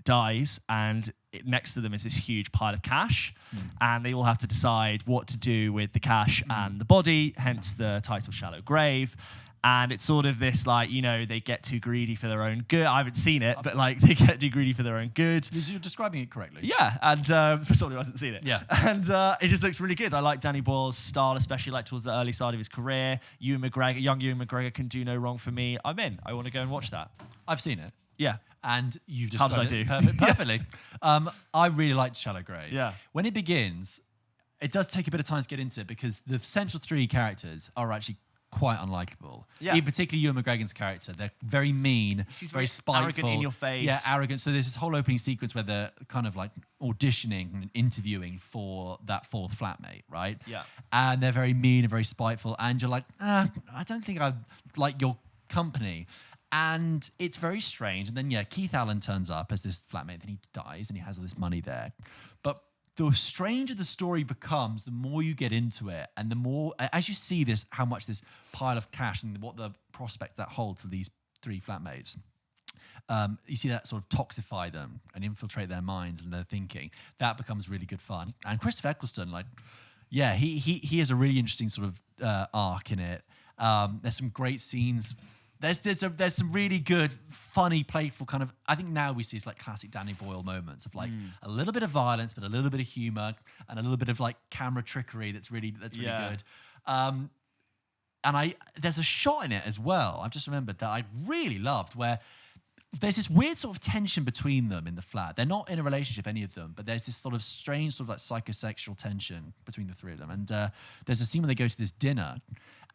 dies, and next to them is this huge pile of cash, and they all have to decide what to do with the cash and the body, hence the title Shallow Grave. And it's sort of this, like, they get too greedy for their own good. I haven't seen it, but like they get too greedy for their own good. You're describing it correctly. Yeah, and for someone who hasn't seen it. Yeah. And it just looks really good. I like Danny Boyle's style, especially like towards the early side of his career. Young Ewan McGregor can do no wrong for me. I'm in. I want to go and watch that. I've seen it. Yeah. And you've How described did I it do? perfectly. I really liked Shallow Grave. Yeah. When it begins, it does take a bit of time to get into it, because the central 3 characters are actually quite unlikable. Yeah. Particularly Ewan McGregor's character. They're very mean, very spiteful. Arrogant in your face. Yeah, arrogant. So there's this whole opening sequence where they're kind of like auditioning and interviewing for that 4th flatmate, right? Yeah. And they're very mean and very spiteful. And you're like, I don't think I like your company. And it's very strange. And then, Keith Allen turns up as this flatmate. Then he dies and he has all this money there. But the stranger the story becomes, the more you get into it, and the more, as you see this, how much this pile of cash and what the prospect that holds for these 3 flatmates, you see that sort of toxify them and infiltrate their minds and their thinking. That becomes really good fun. And Christopher Eccleston, he has a really interesting sort of arc in it. There's some great scenes. There's some really good, funny, playful kind of. I think now we see it's like classic Danny Boyle moments of like a little bit of violence, but a little bit of humor and a little bit of like camera trickery that's really good. And there's a shot in it as well. I've just remembered that I really loved where there's this weird sort of tension between them in the flat. They're not in a relationship, any of them, but there's this sort of strange sort of like psychosexual tension between the three of them. And there's a scene where they go to this dinner,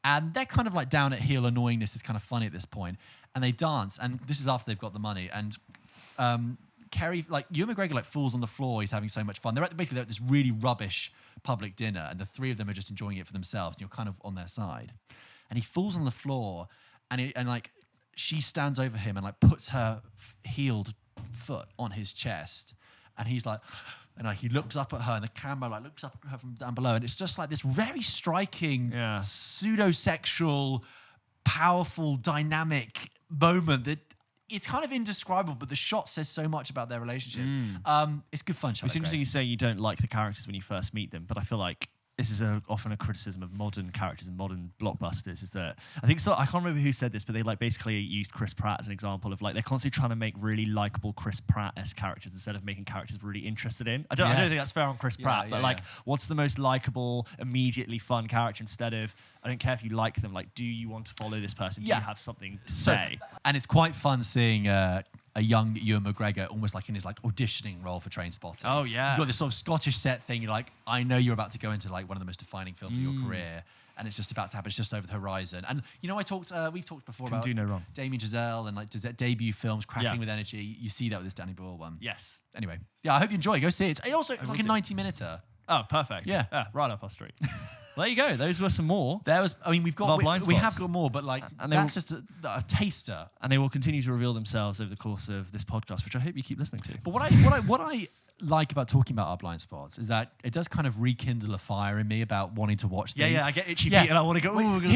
and they're kind of like down at heel annoyingness is kind of funny at this point, and they dance, and this is after they've got the money, and Kerry, like Ewan McGregor, like falls on the floor. He's having so much fun. They're at this really rubbish public dinner, and the three of them are just enjoying it for themselves, and you're kind of on their side. And he falls on the floor, and like she stands over him and like puts her heeled foot on his chest, and he's like, and like he looks up at her, and the camera like looks up at her from down below, and it's just like this very striking pseudo-sexual, powerful, dynamic moment that it's kind of indescribable, but the shot says so much about their relationship. It's good fun. It's interesting you say you don't like the characters when you first meet them, but I feel like this is often a criticism of modern characters and modern blockbusters, is that I think so. I can't remember who said this, but they like basically used Chris Pratt as an example of like they're constantly trying to make really likable Chris Pratt-esque characters instead of making characters we're really interested in. I don't think that's fair on Chris Pratt, but like what's the most likable, immediately fun character instead of I don't care if you like them, like do you want to follow this person? Do you have something to say? And it's quite fun seeing a young Ewan McGregor almost like in his like auditioning role for Trainspotting. Oh yeah. You've got this sort of Scottish set thing. You're like, I know you're about to go into like one of the most defining films of your career, and it's just about to happen. It's just over the horizon. And you know, we've talked before about do no wrong. Damien Chazelle and like debut films, cracking with energy. You see that with this Danny Boyle one. Yes. Anyway, I hope you enjoy it. Go see it. It's like a 90-minuter. Oh, perfect. Yeah, right up our street. There you go. Those were some more. We have got more, but like that's just a taster. And they will continue to reveal themselves over the course of this podcast, which I hope you keep listening to. But what I like about talking about our blind spots is that it does kind of rekindle a fire in me about wanting to watch things. Yeah, I get itchy feet and I want to go,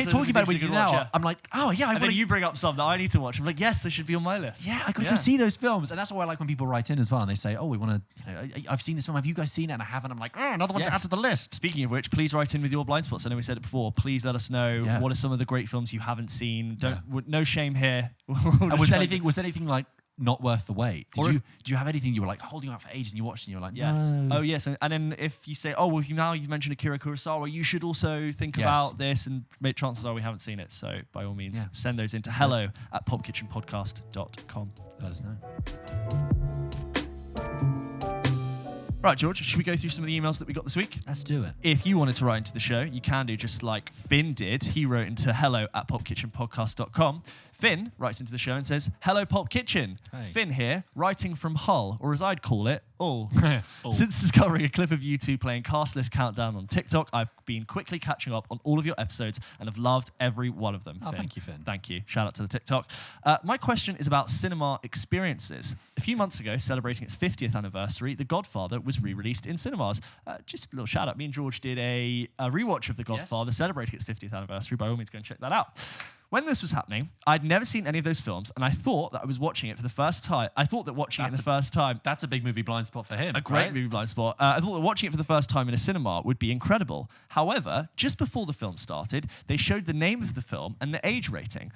talking about it with you now, I'm like, oh yeah. And then you bring up some that I need to watch. I'm like, yes, they should be on my list. Yeah, I got to go see those films. And that's why I like when people write in as well and they say, oh, we want to, I've seen this film. Have you guys seen it? And I haven't. I'm like, another one to add to the list. Speaking of which, please write in with your blind spots. I know we said it before. Please let us know what are some of the great films you haven't seen. No shame here. And was anything like not worth the wait? Do you have anything you were like holding out for ages and you watched and you were like, no. Oh yes, and then if you say, oh well, now you've mentioned Akira Kurosawa, you should also think about this, and chances are we haven't seen it. So by all means, send those into hello@pulpkitchenpodcast.com. Let us know. Right, George, should we go through some of the emails that we got this week? Let's do it. If you wanted to write into the show, you can do just like Finn did. He wrote into hello@pulpkitchenpodcast.com. Finn writes into the show and says, hello, Pulp Kitchen. Hey. Finn here, writing from Hull, or as I'd call it, Hull. Since discovering a clip of you two playing Cast List Countdown on TikTok, I've been quickly catching up on all of your episodes and have loved every one of them. Oh, thank you, Finn. Thank you. Shout out to the TikTok. My question is about cinema experiences. A few months ago, celebrating its 50th anniversary, The Godfather was re-released in cinemas. Just a little shout out. Me and George did a rewatch of The Godfather celebrating its 50th anniversary. By all means, go and check that out. When this was happening, I'd never seen any of those films, and I thought that I was watching it for the first time. I thought that watching it the first time... That's a big movie blind spot for him. A great movie blind spot. I thought that watching it for the first time in a cinema would be incredible. However, just before the film started, they showed the name of the film and the age rating.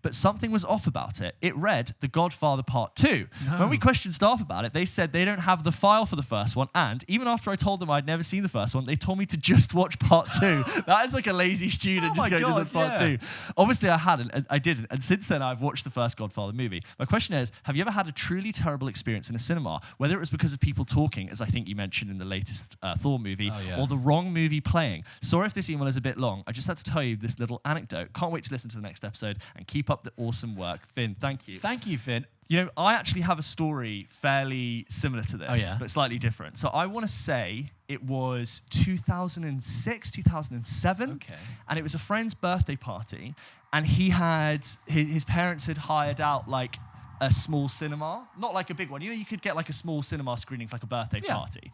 But something was off about it. It read The Godfather Part 2. No. When we questioned staff about it, they said they don't have the file for the first one, and even after I told them I'd never seen the first one, they told me to just watch Part 2. That is like a lazy student just going to Part 2. Obviously, I hadn't, and I didn't, and since then, I've watched the first Godfather movie. My question is, have you ever had a truly terrible experience in a cinema, whether it was because of people talking, as I think you mentioned in the latest Thor movie, or the wrong movie playing? Sorry if this email is a bit long. I just had to tell you this little anecdote. Can't wait to listen to the next episode, and keep up the awesome work. Finn, thank you. Thank you, Finn. You know, I actually have a story fairly similar to this, but slightly different. So I want to say it was 2006, 2007. Okay. And it was a friend's birthday party. And he had, his parents had hired out like a small cinema. Not like a big one. You know, you could get like a small cinema screening for like a birthday party.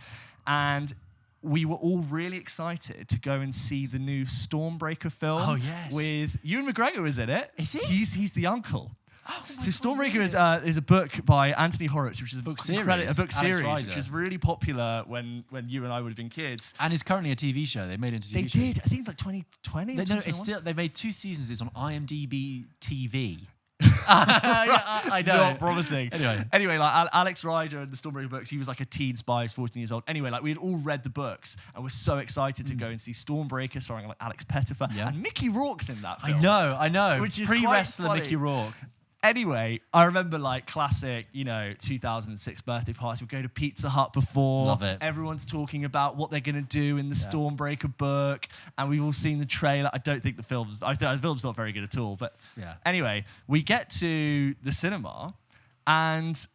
And we were all really excited to go and see the new Stormbreaker film. Oh, yes. With Ewan McGregor was in it. Is he? He's the uncle. Oh, so Stormbreaker is a book by Anthony Horowitz, which is a book series, which was really popular when you and I would have been kids. And it's currently a TV show. They made it into a TV show. They did. I think like 2020. They made 2 seasons. It's on IMDb TV. I know. Not promising. Anyway, like Alex Rider and the Stormbreaker books, he was like a teen spy, he's 14 years old. Anyway, like we had all read the books and we're so excited to go and see Stormbreaker, starring like Alex Pettyfer. And Mickey Rourke's in that film. I know. Which is pre-wrestler Mickey Rourke. Anyway, I remember like classic, 2006 birthday party. We go to Pizza Hut before. Love it. Everyone's talking about what they're going to do in the Stormbreaker book. And we've all seen the trailer. I think the film's not very good at all. But anyway, we get to the cinema and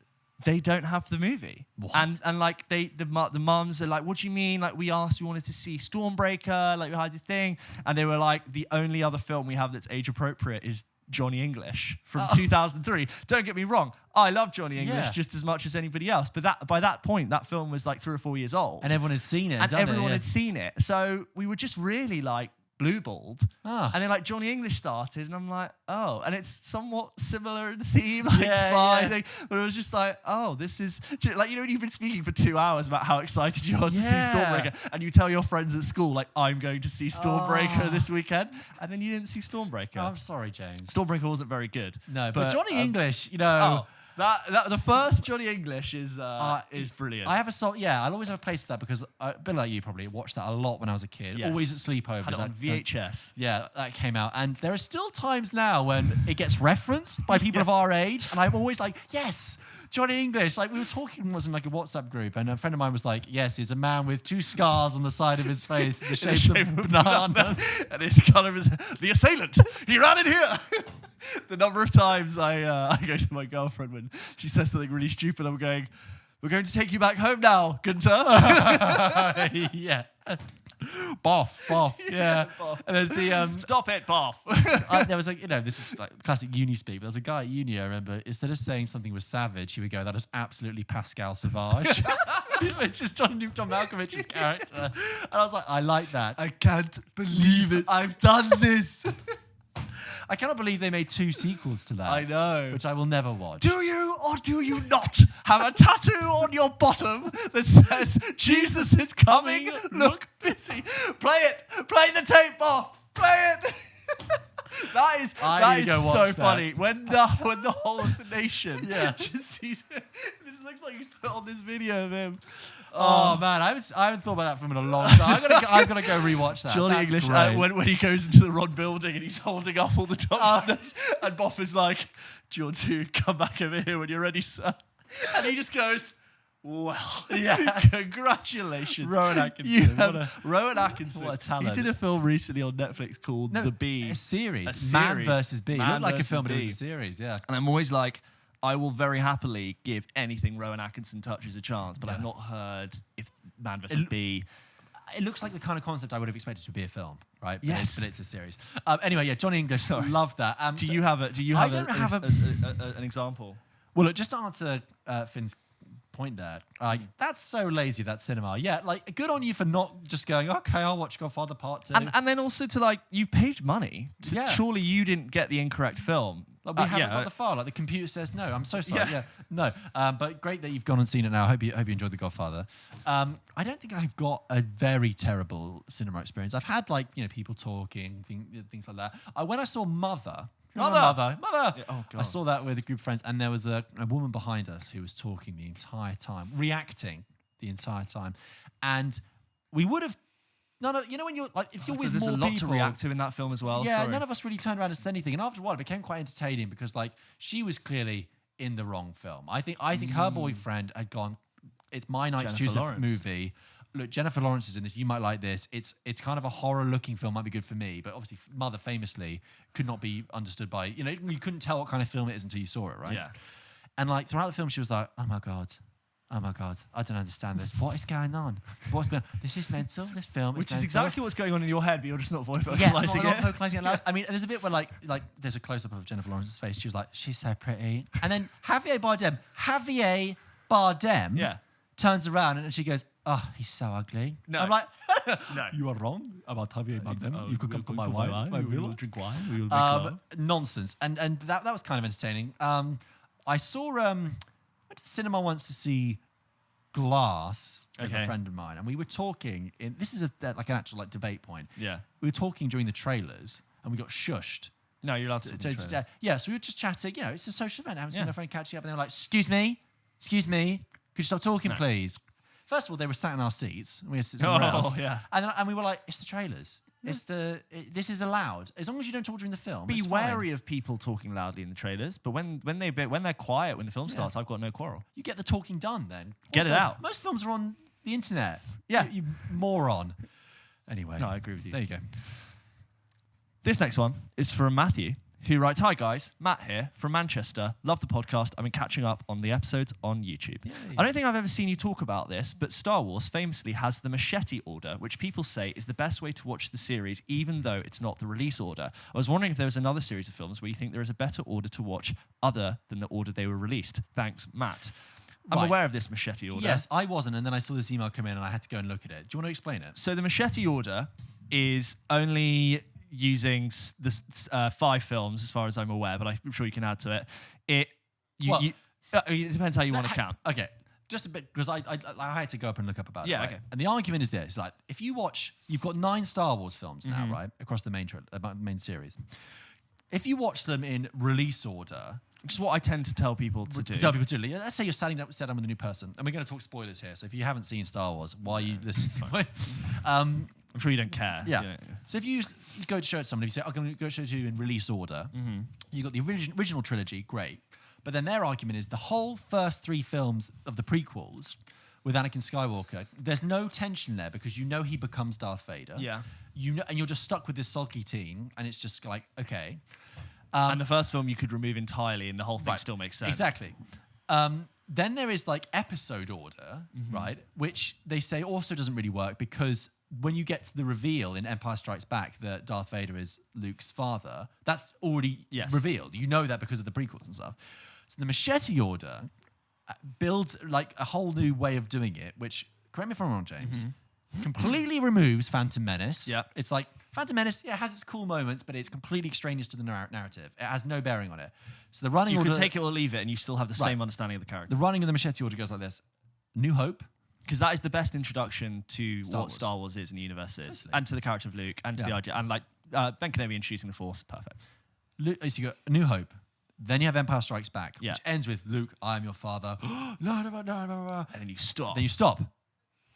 they don't have the movie. What? And like the mums are like, what do you mean? Like we asked, we wanted to see Stormbreaker, like we had the thing. And they were like, the only other film we have that's age appropriate is Johnny English from 2003. Don't get me wrong, I love Johnny English just as much as anybody else. But by that point, that film was like 3 or 4 years old. And everyone had seen it. And everyone had seen it. So we were just really like blue-balled. And then like Johnny English started and I'm like, oh. And it's somewhat similar in theme, like spy thing. But it was just like, oh, this is... Like, when you've been speaking for 2 hours about how excited you are to see Stormbreaker and you tell your friends at school, like, I'm going to see Stormbreaker this weekend. And then you didn't see Stormbreaker. Oh, I'm sorry, James. Stormbreaker wasn't very good. No, but Johnny English, the first Johnny English is brilliant. I have a song. Yeah, I'll always have a place for that because a bit like you probably watched that a lot when I was a kid. Yes. Always at sleepovers. Had it on VHS. Yeah, that came out, and there are still times now when it gets referenced by people of our age, and I'm always like, yes. Johnny English, like we were talking, was in like a WhatsApp group, and a friend of mine was like, yes, he's a man with 2 scars on the side of his face, the shape of a banana. And his colour is the assailant. He ran in here. The number of times I go to my girlfriend when she says something really stupid, I'm going, we're going to take you back home now, Gunter. Yeah. Boff. Yeah. Boff. And there's the stop it, Boff. There was like, this is like classic uni speak, but there was a guy at uni, I remember, instead of saying something was savage, he would go, that is absolutely Pascal Sauvage. Which is John Malkovich's character. And I was like, I like that. I can't believe it. I've done this. I cannot believe they made 2 sequels to that. I know. Which I will never watch. Do you or do you not have a tattoo on your bottom that says, Jesus is coming, look busy? Play it. Play the tape off. Play it. That is so funny. When the whole of the nation just sees it. It looks like he's put on this video of him. Oh man, I haven't thought about that film in a long time. I'm gonna go rewatch that. Johnny English when he goes into the Ron building and he's holding up all the documents, and Boff is like, "Do you want to come back over here when you're ready, sir?" And he just goes, "Well, congratulations, Rowan Atkinson. Rowan Atkinson. What a talent! He did a film recently on Netflix called The Bee, a series, Man versus Bee. It looked like a film, but it was a series. Yeah, and I'm always like, I will very happily give anything Rowan Atkinson touches a chance, but I've not heard if Man vs. Bee. It looks like the kind of concept I would have expected to be a film, right? But Yes, but it's a series. Anyway, Johnny English, love that. Do you have an example? Well, look, just to answer Finn's point there, that's so lazy, that cinema. Yeah, like good on you for not just going, okay, I'll watch Godfather Part 2. And then also to like, you paid money. Surely you didn't get the incorrect film. Like we haven't got the file. Like the computer says no. I'm so sorry. No. But great that you've gone and seen it now. I hope you enjoyed The Godfather. I don't think I've got a very terrible cinema experience. I've had like people talking, things like that. When I saw Mother. Mother. Yeah, oh God. I saw that with a group of friends, and there was a woman behind us who was talking the entire time, reacting the entire time, and we would have. When you're like, if you're with there's more a lot people, to react to in that film as well. Yeah, none of us really turned around and said anything, and after a while, it became quite entertaining because like she was clearly in the wrong film. I think her boyfriend had gone. It's my night to choose a movie. Look, Jennifer Lawrence is in this. You might like this. It's kind of a horror-looking film. Might be good for me, but obviously, Mother famously could not be understood by you couldn't tell what kind of film it is until you saw it, right? Yeah. And like throughout the film, she was like, "Oh my God, I don't understand this. What is going on? What's going on? This is mental. This film Which is is mental." exactly what's going on in your head, but you're just not vocalizing not vocalizing it loud. I mean, there's a bit where like there's a close-up of Jennifer Lawrence's face. She was like, "She's so pretty," and then Javier Bardem turns around and she goes, "Oh, he's so ugly." No. I'm like, no. You are wrong about Javier Bardem. You could come to my wine. wine. We will drink wine. We will make love. Nonsense. And that was kind of entertaining. I saw went to the cinema once to see Glass with a friend of mine, and we were talking. This is like an actual like debate point. Yeah, we were talking during the trailers, and we got shushed. No, you're allowed to. Yeah, so we were just chatting. It's a social event. I haven't seen my friend catching up, and they were like, "Excuse me, could you stop talking, please?" First of all, they were sat in our seats, and we had to sit somewhere else. Yeah. And we were like, "It's the trailers. This is allowed as long as you don't talk during the film. Be wary of people talking loudly in the trailers, but when they're quiet when the film starts, I've got no quarrel. You get the talking done then. Get it out. Most films are on the internet. Yeah, you moron. Anyway, no, I agree with you. There you go. This next one is from Matthew, who writes, "Hi guys, Matt here from Manchester. Love the podcast. I've been catching up on the episodes on YouTube. Yay. I don't think I've ever seen you talk about this, but Star Wars famously has the machete order, which people say is the best way to watch the series, even though it's not the release order. I was wondering if there was another series of films where you think there is a better order to watch other than the order they were released. Thanks, Matt." I'm aware of this machete order. Yes, I wasn't, and then I saw this email come in and I had to go and look at it. Do you want to explain it? So the machete order is only using the 5 films, as far as I'm aware, but I'm sure you can add to it. It depends how you want to count. Okay, just a bit, because I had to go up and look up about it. Yeah, okay. And the argument is this: like, if you watch, you've got 9 Star Wars films now, right, across the main series. If you watch them in release order, which is what I tend to tell people to do. Let's say you're sat down with a new person, and we're going to talk spoilers here. So if you haven't seen Star Wars, why are you listening? I'm sure you don't care. Yeah. So if you go to show it to somebody, you say, "I'm going to go show it to you in release order." You got the original trilogy, great. But then their argument is the whole first 3 films of the prequels with Anakin Skywalker, there's no tension there because you know he becomes Darth Vader. Yeah. You know, and you're just stuck with this sulky teen, and it's just like, okay. And the first film you could remove entirely, and the whole thing still makes sense. Exactly. Then there is like episode order, right? Which they say also doesn't really work because when you get to the reveal in Empire Strikes Back that Darth Vader is Luke's father, that's already revealed. You know that because of the prequels and stuff. So the machete order builds like a whole new way of doing it, which, correct me if I'm wrong, James, completely removes Phantom Menace. Yeah. It's like, Phantom Menace, yeah, it has its cool moments, but it's completely extraneous to the narrative. It has no bearing on it. So the running order... You could take it or leave it, and you still have the same understanding of the character. The running of the machete order goes like this. New Hope. Because that is the best introduction to what Star Wars is in the universe is. Totally. And to the character of Luke, and to the idea. And like, Ben Kenobi introducing the Force, perfect. So you got New Hope. Then you have Empire Strikes Back, which ends with, Luke, I am your father. No. And then you stop.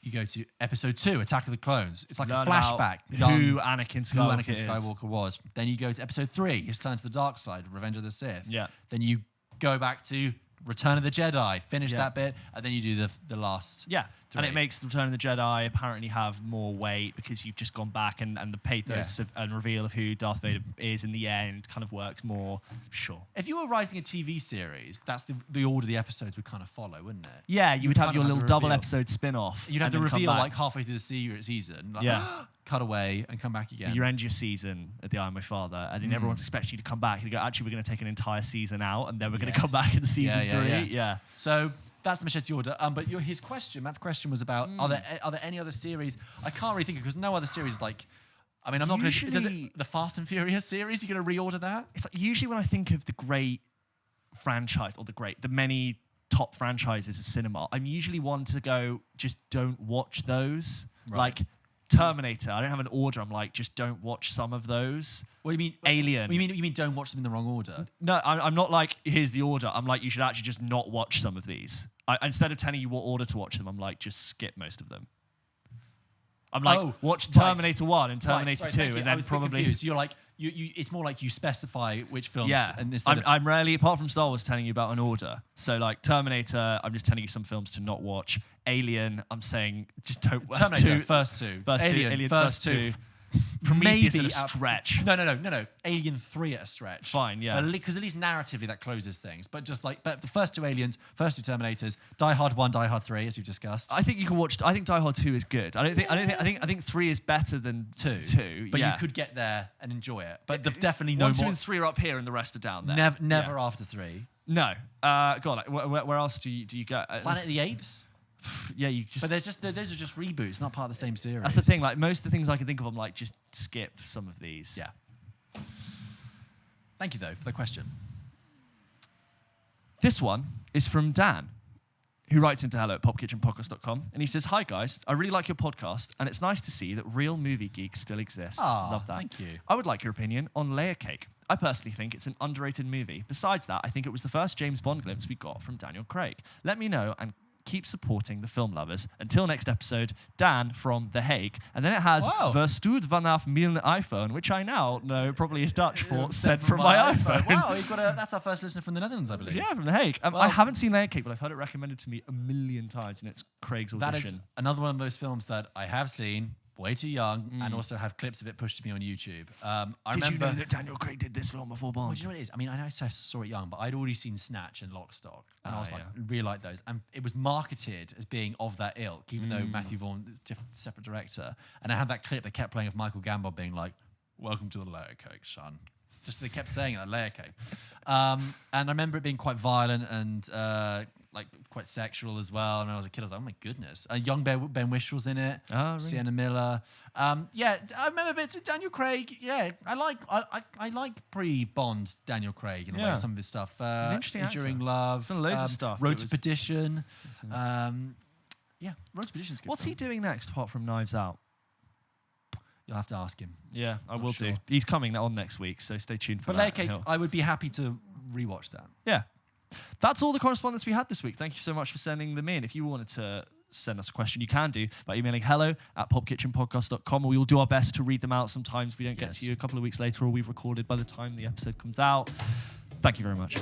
You go to episode 2, Attack of the Clones. It's like a flashback. Who Anakin Skywalker was. Then you go to episode 3, his turn to the dark side, Revenge of the Sith. Yeah. Then you go back to Return of the Jedi, finish that bit, and then you do the last. Yeah. 3. And it makes the Return of the Jedi apparently have more weight because you've just gone back and the pathos and reveal of who Darth Vader is in the end kind of works more. Sure. If you were writing a TV series, that's the order the episodes would kind of follow, wouldn't it? Yeah, you would have your little double episode spin-off. You'd have the reveal like halfway through the season. Like, cut away and come back again. You end your season at the I Am My Father, and then everyone's expecting you to come back. You go, actually, we're going to take an entire season out, and then we're going to come back in season 3. Yeah. So that's the machete order. But Matt's question was about are there any other series? I can't really think of because no other series like. I mean, I'm not going to. Does it the Fast and Furious series? You're going to reorder that? It's like usually when I think of the great franchise or the many top franchises of cinema, I'm usually one to go just don't watch those. Right. Like Terminator, I don't have an order. I'm like, just don't watch some of those. What do you mean? Alien. You mean don't watch them in the wrong order? No, I'm not like, here's the order. I'm like, you should actually just not watch some of these. Instead of telling you what order to watch them, I'm like, just skip most of them. I'm like, watch Terminator 1 and Terminator 2, and then probably... So you're like, it's more like you specify which films. Yeah, and I'm rarely, apart from Star Wars, telling you about an order. So like Terminator, I'm just telling you some films to not watch. Alien, I'm saying just don't watch. Terminator, first two. Alien, first two. Prometheus at a stretch. No. Alien 3 at a stretch. Fine, yeah. Because at least narratively that closes things. But just like, but the first 2 Aliens, first 2 Terminators, Die Hard 1, Die Hard 3, as we've discussed. I think you can watch. I think Die Hard 2 is good. I think 3 is better than 2. But you could get there and enjoy it. But definitely no 1, more. 2, and 3 are up here, and the rest are down there. Never after 3. No. God, where else do you go? Planet of the Apes. Yeah, you just. But those are just reboots, not part of the same series. That's the thing. Like most of the things I can think of, I'm like, just skip some of these. Yeah. Thank you though for the question. This one is from Dan, who writes into hello@popkitchenpodcast.com, and he says, "Hi guys, I really like your podcast, and it's nice to see that real movie geeks still exist. Love that. Thank you. I would like your opinion on Layer Cake. I personally think it's an underrated movie. Besides that, I think it was the first James Bond glimpse we got from Daniel Craig. Let me know and keep supporting the film lovers. Until next episode, Dan from The Hague. And then it has Verstuurd vanaf mijn iPhone, which I now know probably is Dutch for sent from my iPhone. Wow, that's our first listener from the Netherlands, I believe. Yeah, from The Hague. I haven't seen Layer Cake, but I've heard it recommended to me a million times, and it's Craig's audition. That is another one of those films that I have seen, way too young, and also have clips of it pushed to me on YouTube. Did you know that Daniel Craig did this film before Bond? Well, do you know what it is? I mean, I know I saw it young, but I'd already seen Snatch and Lock, Stock, and I was like, really like those. And it was marketed as being of that ilk, even though Matthew Vaughn is a separate director. And I had that clip that kept playing of Michael Gambon being like, "Welcome to the Layer Cake, son." Just they kept saying that, Layer Cake. And I remember it being quite violent and like quite sexual as well. And when I was a kid, I was like, oh my goodness. Young Ben Whishal's in it. Oh, really? Sienna Miller. Yeah, I remember bits with Daniel Craig. Yeah, I like pre-Bond Daniel Craig in a way, some of his stuff. He's an interesting Enduring actor. Love. He's done loads of stuff. Road to Perdition. Yeah, Road to Perdition's good. What's he doing next apart from Knives Out? You'll have to ask him. Yeah, I will do. He's coming on next week, so stay tuned for that. But Layer Cake, I would be happy to rewatch that. Yeah. That's all the correspondence we had this week. Thank you so much for sending them in. If you wanted to send us a question, you can do by emailing hello@pulpkitchenpodcast.com, or we will do our best to read them out. Sometimes we don't get to you a couple of weeks later, or we've recorded by the time the episode comes out. Thank you very much.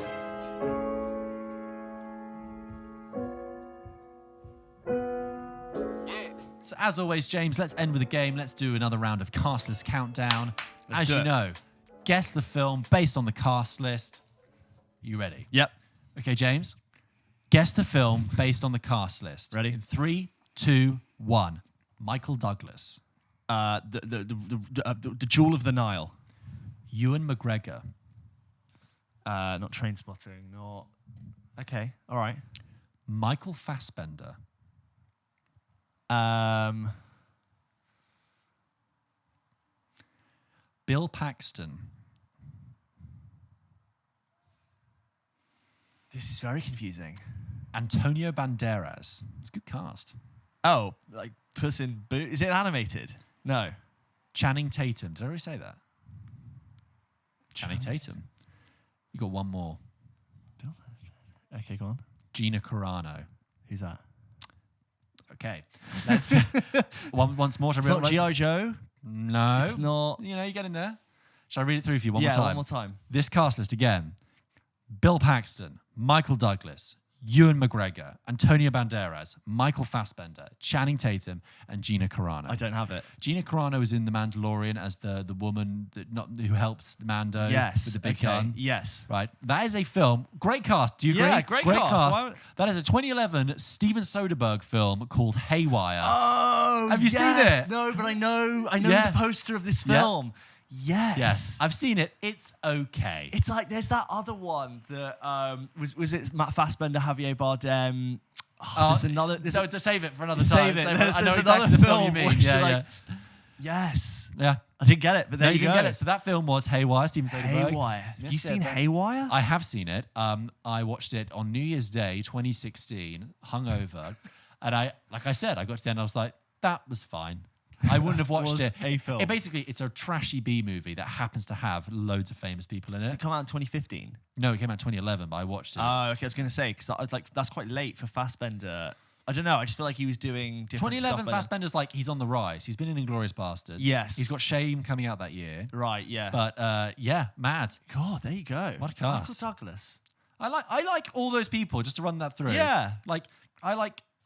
So as always, James, let's end with a game. Let's do another round of cast list countdown. As you know, guess the film based on the cast list. You ready? Yep. Okay, James. Guess the film based on the cast list. Ready? In 3, 2, 1. Michael Douglas. The Jewel of the Nile. Ewan McGregor. Not Trainspotting. Not. Okay. All right. Michael Fassbender. Bill Paxton. This is very confusing. Antonio Banderas. It's a good cast. Oh, like Puss in Boots. Is it animated? No. Channing Tatum. Did I already say that? Channing Tatum. You got one more. Okay, go on. Gina Carano. Who's that? Okay. Let's once more. It's not G.I. Joe? No. It's not. You know, you get in there. Shall I read it through for you one more time? Yeah, one more time. This cast list again. Bill Paxton, Michael Douglas, Ewan McGregor, Antonio Banderas, Michael Fassbender, Channing Tatum, and Gina Carano. I don't have it. Gina Carano is in The Mandalorian as the woman who helps Mando with the big gun. Yes. Right. That is a film. Great cast. Do you agree? Yeah, great cast. That is a 2011 Steven Soderbergh film called Haywire. Oh, have you seen it? No, but I know the poster of this film. Yeah. Yes. I've seen it. It's okay. It's like there's that other one that was it Matt Fassbender, Javier Bardem. There's another. To save it for another time. Save it. I know exactly the film you mean. Yeah. Yes. Yeah. I didn't get it, but there you didn't get it. So that film was Haywire, Steven Soderbergh. Haywire. Have you seen Haywire? I have seen it. I watched it on New Year's Day 2016, hungover, and I got to the end, and I was like, that was fine. I wouldn't have watched it. A film. It's a trashy B movie that happens to have loads of famous people in it. Did it come out in 2015? No, it came out in 2011, but I watched it. Oh, okay. I was going to say, because I was like, that's quite late for Fassbender. I don't know. I just feel like he was doing different 2011 stuff. Fassbender's like, he's on the rise. He's been in Inglourious Bastards. Yes. He's got Shame coming out that year. Right, yeah. But yeah, mad. God, there you go. What a cast. Michael Douglas. I like all those people, just to run that through. Yeah. I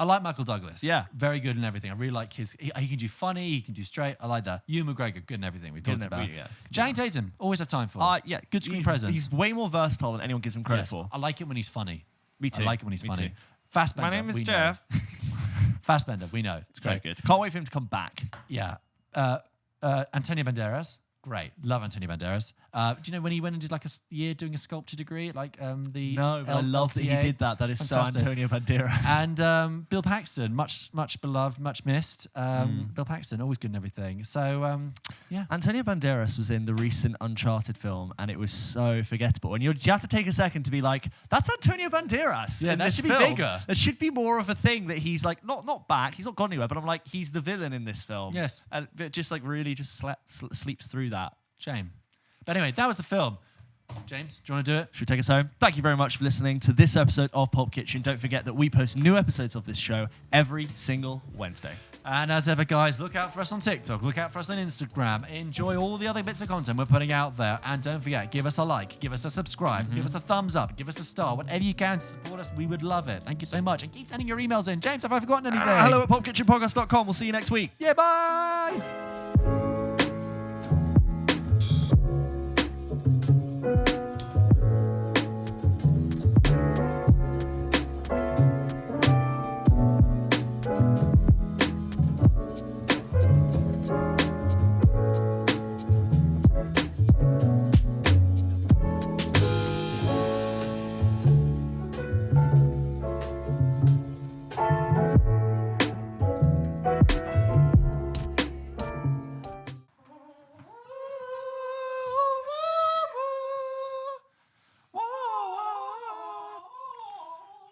like Michael Douglas. Yeah. Very good in everything. I really like he can do funny, he can do straight. I like that. Ewan McGregor, good in everything we talked about. Channing Tatum, always have time for. Yeah. Good screen presence. He's way more versatile than anyone gives him credit for. I like it when he's funny. Me too. I like it when he's funny. Too. Fassbender. My name is Jeff. Fassbender, we know. It's very good. Can't wait for him to come back. Yeah. Antonio Banderas. Great. Love Antonio Banderas. Do you know when he went and did like a year doing a sculpture degree? No, but I love that he did that. That is fantastic. So Antonio Banderas. And Bill Paxton, much beloved, much missed. Bill Paxton, always good in everything. So, yeah. Antonio Banderas was in the recent Uncharted film, and it was so forgettable. And you have to take a second to be like, that's Antonio Banderas. Yeah, that should be bigger. It should be more of a thing that he's like, not back, he's not gone anywhere, but I'm like, he's the villain in this film. Yes. And it just like really just sleeps through that. Shame. But anyway, that was the film. James, do you want to do it? Should we take us home? Thank you very much for listening to this episode of Pulp Kitchen. Don't forget that we post new episodes of this show every single Wednesday. And as ever, guys, look out for us on TikTok. Look out for us on Instagram. Enjoy all the other bits of content we're putting out there. And don't forget, give us a like, give us a subscribe, give us a thumbs up, give us a star. Whatever you can to support us, we would love it. Thank you so much. And keep sending your emails in. James, have I forgotten anything? Hello at pulpkitchenpodcast.com. We'll see you next week. Yeah, bye!